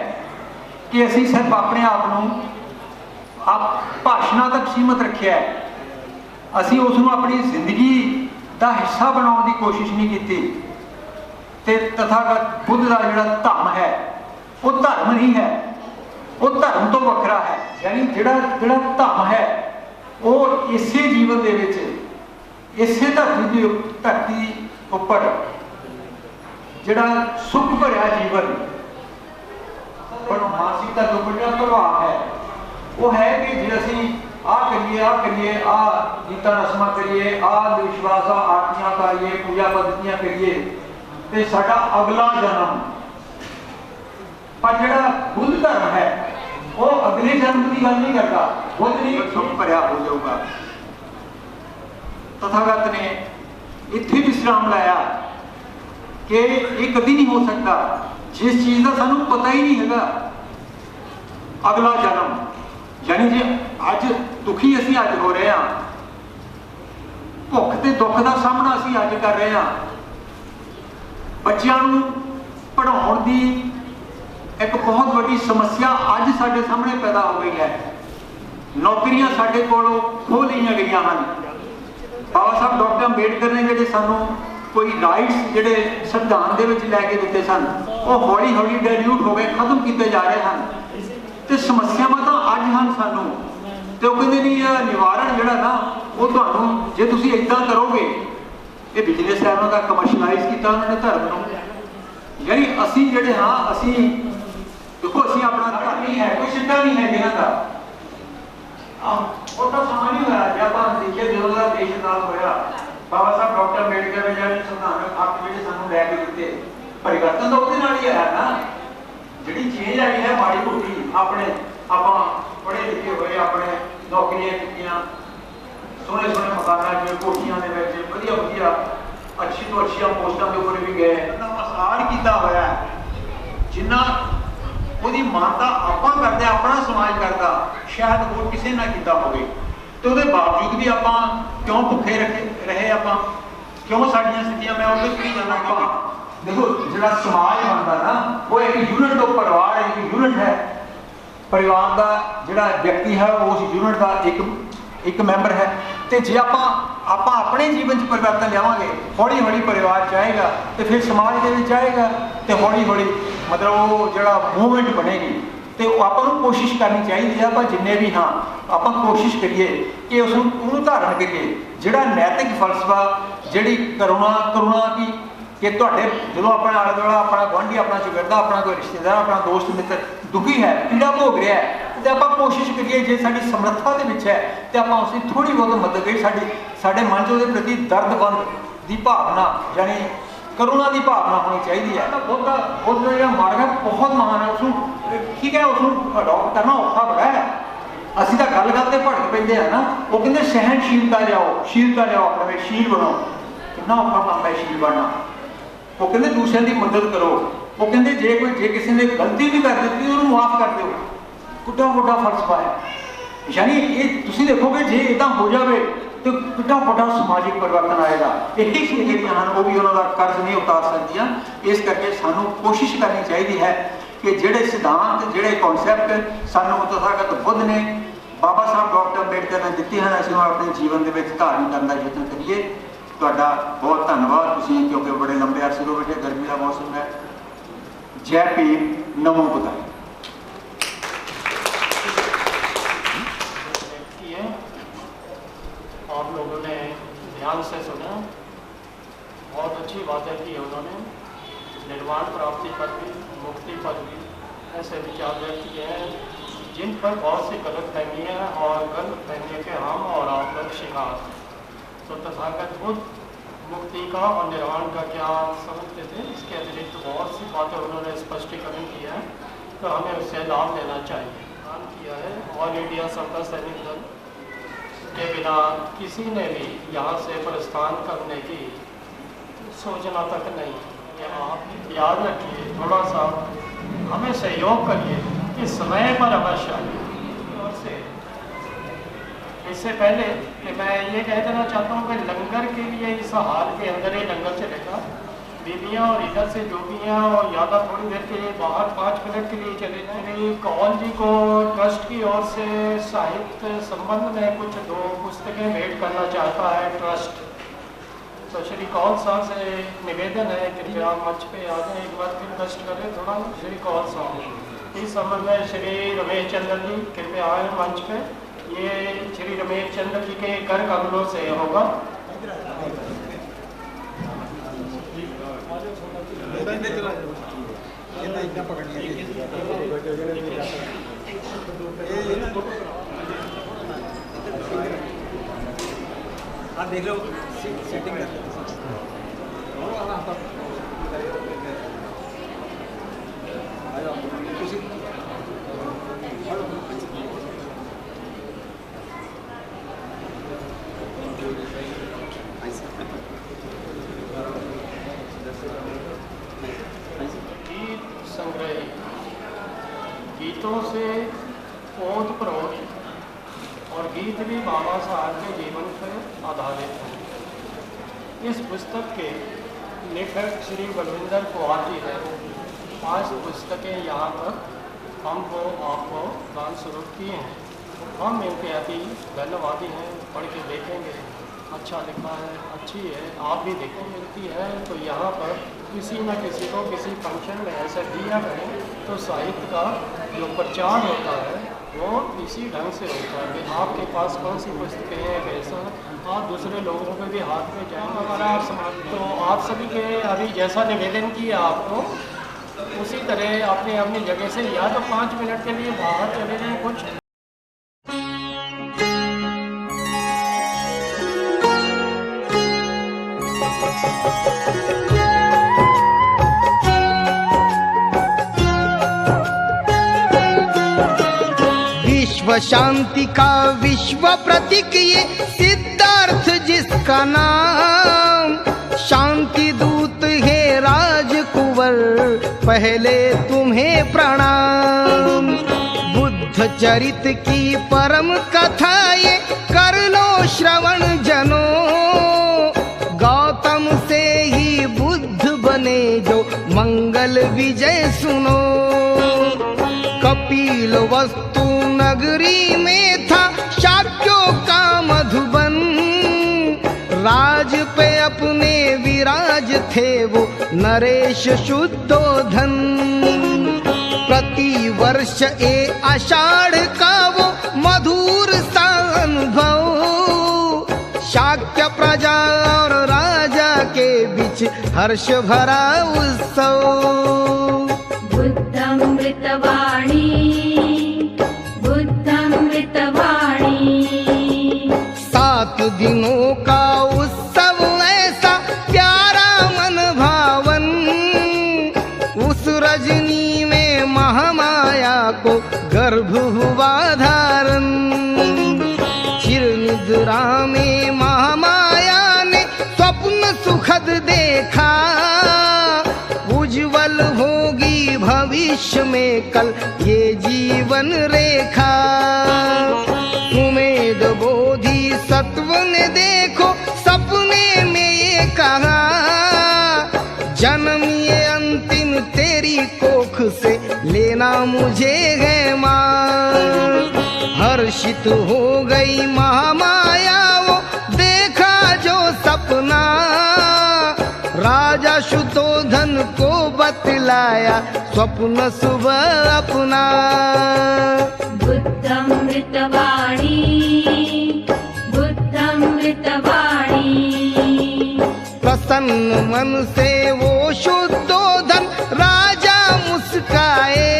कि असी सिर्फ अपने आप भाषणों तक सीमित रखिया है। असी उसनों अपनी जिंदगी का हिस्सा बनाने की कोशिश नहीं की। ते तथागत बुद्ध का जिहड़ा धम्म है वो धर्म नहीं है, वो धर्म तो वखरा है। यानी जिहड़ा धम्म है वो इसे जीवन दे विच, इसे धरती उपर जिहड़ा सुख भरिया जीवन पर मानसिकता के उपर जिहड़ा प्रभाव है वो है कि जे असी आ करिए आ गीता रस्मां करिए, आ विश्वास आरतियां करिए, पूजा पद्धतियां करिए, तो साडा अगला जन्म पर जिहड़ा बुद्ध धर्म है वो अगले जन्म की गल नहीं करता, बुद्ध नहीं सुख भरिया हो जाऊगा। तथागत ने इत्थे विश्राम लाया कि ये कभी नहीं हो सकता जिस चीज़ का सानू पता ही नहीं है अगला जन्म। यानी जे अज दुखी असी अज हो रहे हैं, भुख ते दुख का सामना असी अज कर रहे हैं, बच्चों पढ़ाउण दी एक बहुत बड़ी समस्या अज साडे सामने पैदा हो गई है। नौकरियां साडे कोलों खो लईआं गईआं हन। बाबा साहब डॉक्टर अंबेडकर ने जिहड़े सानू कोई राइट्स जिहड़े संविधान दे विच लैके दिते सन वो हौली हौली डाइल्यूट हो गए, खत्म किए जा रहे हैं। तो समस्यावां तां अज हैं सानू, तो कहते नहीं निवारण जिहड़ा ना वो तुहानू जे तुसीं इदां करोगे, ये बिजनेस लैवल का कमर्शलाइज किया उन्होंने धर्म को। यानी असी जिहड़े हाँ असी देखो असी अपना धर्म नहीं है, कोई सिद्धा नहीं है जिन्हां दा वो तो समा नहीं होया जे आपां देखिए जो देश नाल होया। बाबा साहब डॉक्टर अंबेडकर ने जिहड़े संविधान आप जिहड़े सानू लैके दिते परिवर्तन तो उहदे नाल ही आया ना। जिहड़ी चेंज आई है माड़ी मोटी अपने आपां पढ़े लिखे हुए अपने नौकरियां कीतियां, सोहने सोहने मकानां च कोठियां दे विच वधिया वधिया अच्छी तो अच्छी पोस्टां के उपर भी गए, आसान किया होया जिन्ना ਉਹਦੀ ਮਾਨਤਾ ਆਪਾਂ ਕਰਦੇ ਆਪਣਾ ਸਮਾਜ ਕਰਦਾ शायद ਹੋਰ ਕਿਸੇ ਨਾ ਕੀਤਾ ਹੋਵੇ। ਤੇ ਉਹਦੇ ਬਾਵਜੂਦ ਵੀ ਆਪਾਂ ਕਿਉਂ ਭੁੱਖੇ ਰਹੇ ਆਪਾਂ ਕਿਉਂ ਸਾਡੀਆਂ ਸਥਿਤੀਆਂ ਮੈਂ ਉਹਦੇ ਕੀ ਜਾਣਾ ਆਪਾਂ देखो जो समाज बनता ना वो एक यूनिट तो परिवार एक यूनिट है, परिवार का जोड़ा व्यक्ति है वो उस यूनिट का एक मैंबर है। तो जे आप अपने जीवन च परिवर्तन लियावांगे हौली हौली परिवार जाएगा तो फिर समाज के जाएगा तो हौली हौली मतलब वो जोड़ा मूवमेंट बनेगी। तो आपको कोशिश करनी चाहिए आप जिन्ने भी हाँ आप कोशिश करिए कि उसको धारण करिए जोड़ा नैतिक फलसफा जी करुणा की कि जो अपना आले दुआला अपना गुआढ़ी अपना चौगिरदा अपना कोई रिश्तेदार अपना दोस्त मित्र दुखी है पीड़ा भोग रहा है तो आप कोशिश करिए जे साडी समर्था दे विच है तो आप उसकी थोड़ी बहुत मदद करिए। साडे मन च उसके प्रति दर्दबंद की भावना यानी करुणा की भावना होनी चाहिए है। बुद्ध जो मार्ग है बहुत महान है, उसको ठीक है उसको अडॉप्ट करना औखा बड़ा है। असीं तां गल ते भड़क पैंदे हैं ना, वो कहते सहनशीलता लियाओ शीलता लियाओ अपने शील बनो। कितना औखा काम है शील बनना। वो कहते दूसरे की मदद करो। वो कहते जे किसी ने गलती भी कर दी उन्होंने माफ़ कर दो। कितना बड़ा फलसफा है। यानी ये तुसीं देखोगे जे इदां हो जाए तो कितना बड़ा समाजिक परिवर्तन आएगा। यही चीज़ें जिहड़ियां हन वो भी उन्हों का कर्ज नहीं उतार सकदियां। इस करके सानू कोशिश करनी चाहिए है कि ਜਿਹੜੇ ਸਿਧਾਂਤ ਜਿਹੜੇ ਕਨਸੈਪਟ ਸਾਨੂੰ ਤਥਾਗਤ ਬੁੱਧ ਨੇ ਬਾਬਾ ਸਾਹਿਬ ਡਾਕਟਰ ਅੰਬੇਡਕਰ ਨੇ ਦਿੱਤੇ ਹਨ ਅਸੀਂ ਆਪਣੇ ਜੀਵਨ ਦੇ ਵਿੱਚ ਧਾਰਨ ਕਰਨ ਦਾ ਯਤਨ ਕਰੀਏ। ਤੁਹਾਡਾ ਬਹੁਤ ਧੰਨਵਾਦ ਤੁਸੀਂ ਕਿਉਂਕਿ ਬੜੇ ਲੰਬੇ ਅਰਸੇ ਤੋਂ ਬੈਠੇ ਗਰਮੀ ਦਾ ਮੌਸਮ है। जय भीम नमो बुद्धाय। आप लोगों ने ध्यान से सुना, बहुत अच्छी बातें की उन्होंने। निर्वाण प्राप्ति पर भी, मुक्ति पर भी ऐसे विचार व्यक्त किए हैं जिन पर बहुत सी गलत फहमियाँ और गलत फहमियों के हम और आप लोग शिकार। तो तथागत बुद्ध मुक्ति का और निर्वाण का क्या समझते थे, इसके अतिरिक्त बहुत सी बातें उन्होंने स्पष्टीकरण किया है, तो हमें उससे लाभ लेना चाहिए। काम किया है ऑल इंडिया सबका सैनिक दल के बिना किसी ने भी यहाँ से प्रस्थान करने की सोचना तक नहीं। ये आप याद रखिए, थोड़ा सा हमें सहयोग करिए कि समय पर अवश्य और से इससे पहले कि मैं ये कह देना चाहता हूँ कि लंगर के लिए इस हाल के अंदर ही लंगर चलेगा। बीबियाँ और इधर से जो भी हैं और ज़्यादा थोड़ी देर के लिए बाहर 5 मिनट के लिए चले जाएंगे। कौल जी को ट्रस्ट की ओर से साहित्य संबंध में कुछ 2 पुस्तकें भेंट करना चाहता है ट्रस्ट। तो श्री कौल साहब से निवेदन है कृपया मंच पे आ जाए, एक बार फिर कष्ट करें थोड़ा। श्री कौल साहब इस संबंध में श्री रमेश चंद्र जी कृपया आए मंच पे। ये श्री रमेश चंद्र जी के कर कमलों से होगा। आप देख लो सेटिंग कर गीतों से ओत प्रोत और गीत भी बाबा साहब के जीवन पर आधारित है। इस पुस्तक के लेखक श्री बलविंदर कुमार जी हैं। 5 पुस्तकें यहाँ पर हमको आपको दान स्वरूप किए हैं। हम इनके अति धन्यवादी हैं। पढ़ के देखेंगे, अच्छा लिखा है, अच्छी है, आप भी देखने मिलती है। तो यहाँ पर किसी न किसी को किसी फंक्शन में ऐसा दिया करें तो साहित्य का जो प्रचार होता है वो इसी ढंग से होता है कि आपके पास कौन सी पुस्तकें हैं, कैसा आप दूसरे लोगों के भी हाथ में जाएंगे। हमारा तो आप सभी के अभी जैसा निवेदन किया आपको उसी तरह अपने अपनी जगह से या तो 5 मिनट के लिए बाहर चले जाएँ कुछ। विश्व शांति का विश्व प्रतीक ये सिद्धार्थ जिसका नाम, शांति दूत है राजकुंवर पहले तुम्हें प्रणाम। बुद्ध चरित की परम कथा ये कर लो श्रवण जनो, गौतम से ही बुद्ध बने जो मंगल विजय सुनो। कपिल वस्तु नगरी में था शाक्यों का मधुबन, राज पे अपने विराज थे वो नरेश शुद्धोधन। प्रति वर्ष आषाढ़ का वो मधुर सा अनुभव, शाक्य प्रजा और राजा के बीच हर्ष भरा उत्सव। बुद्धमृतवाणी बुद्धमृतवाणी, 7 दिनों का उत्सव ऐसा प्यारा मन भावन, उस रजनी में महामाया को गर्भ हुआ धारण। चिर निद्रा में महामाया ने स्वप्न सुखद देखा, उज्जवल होगी भविष्य में कल ये जीवन रेखा। सुमेध बोधि सत्व ने देखो सपने में ये कहा, जन्म ये अंतिम तेरी कोख से ले मुझे है मान। हर्षित हो गई महामाया वो देखा जो सपना, राजा शुद्धोधन को बतलाया स्वप्न सुबह अपना। बुद्धमृतवाणी बुद्धमृतवाणी। प्रसन्न मन से वो शुद्धोधन राजा मुस्काए,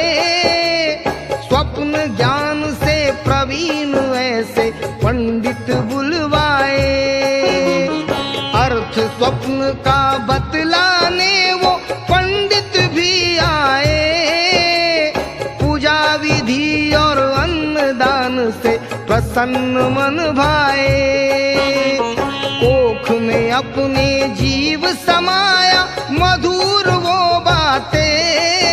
स्वप्न ज्ञान से प्रवीण ऐसे पंडित बुलवाए। अर्थ स्वप्न का बतलाने वो पंडित भी आए, पूजा विधि और अन्नदान से प्रसन्न मन भाए। कोख में अपने जीव समाया मधुर वो बातें,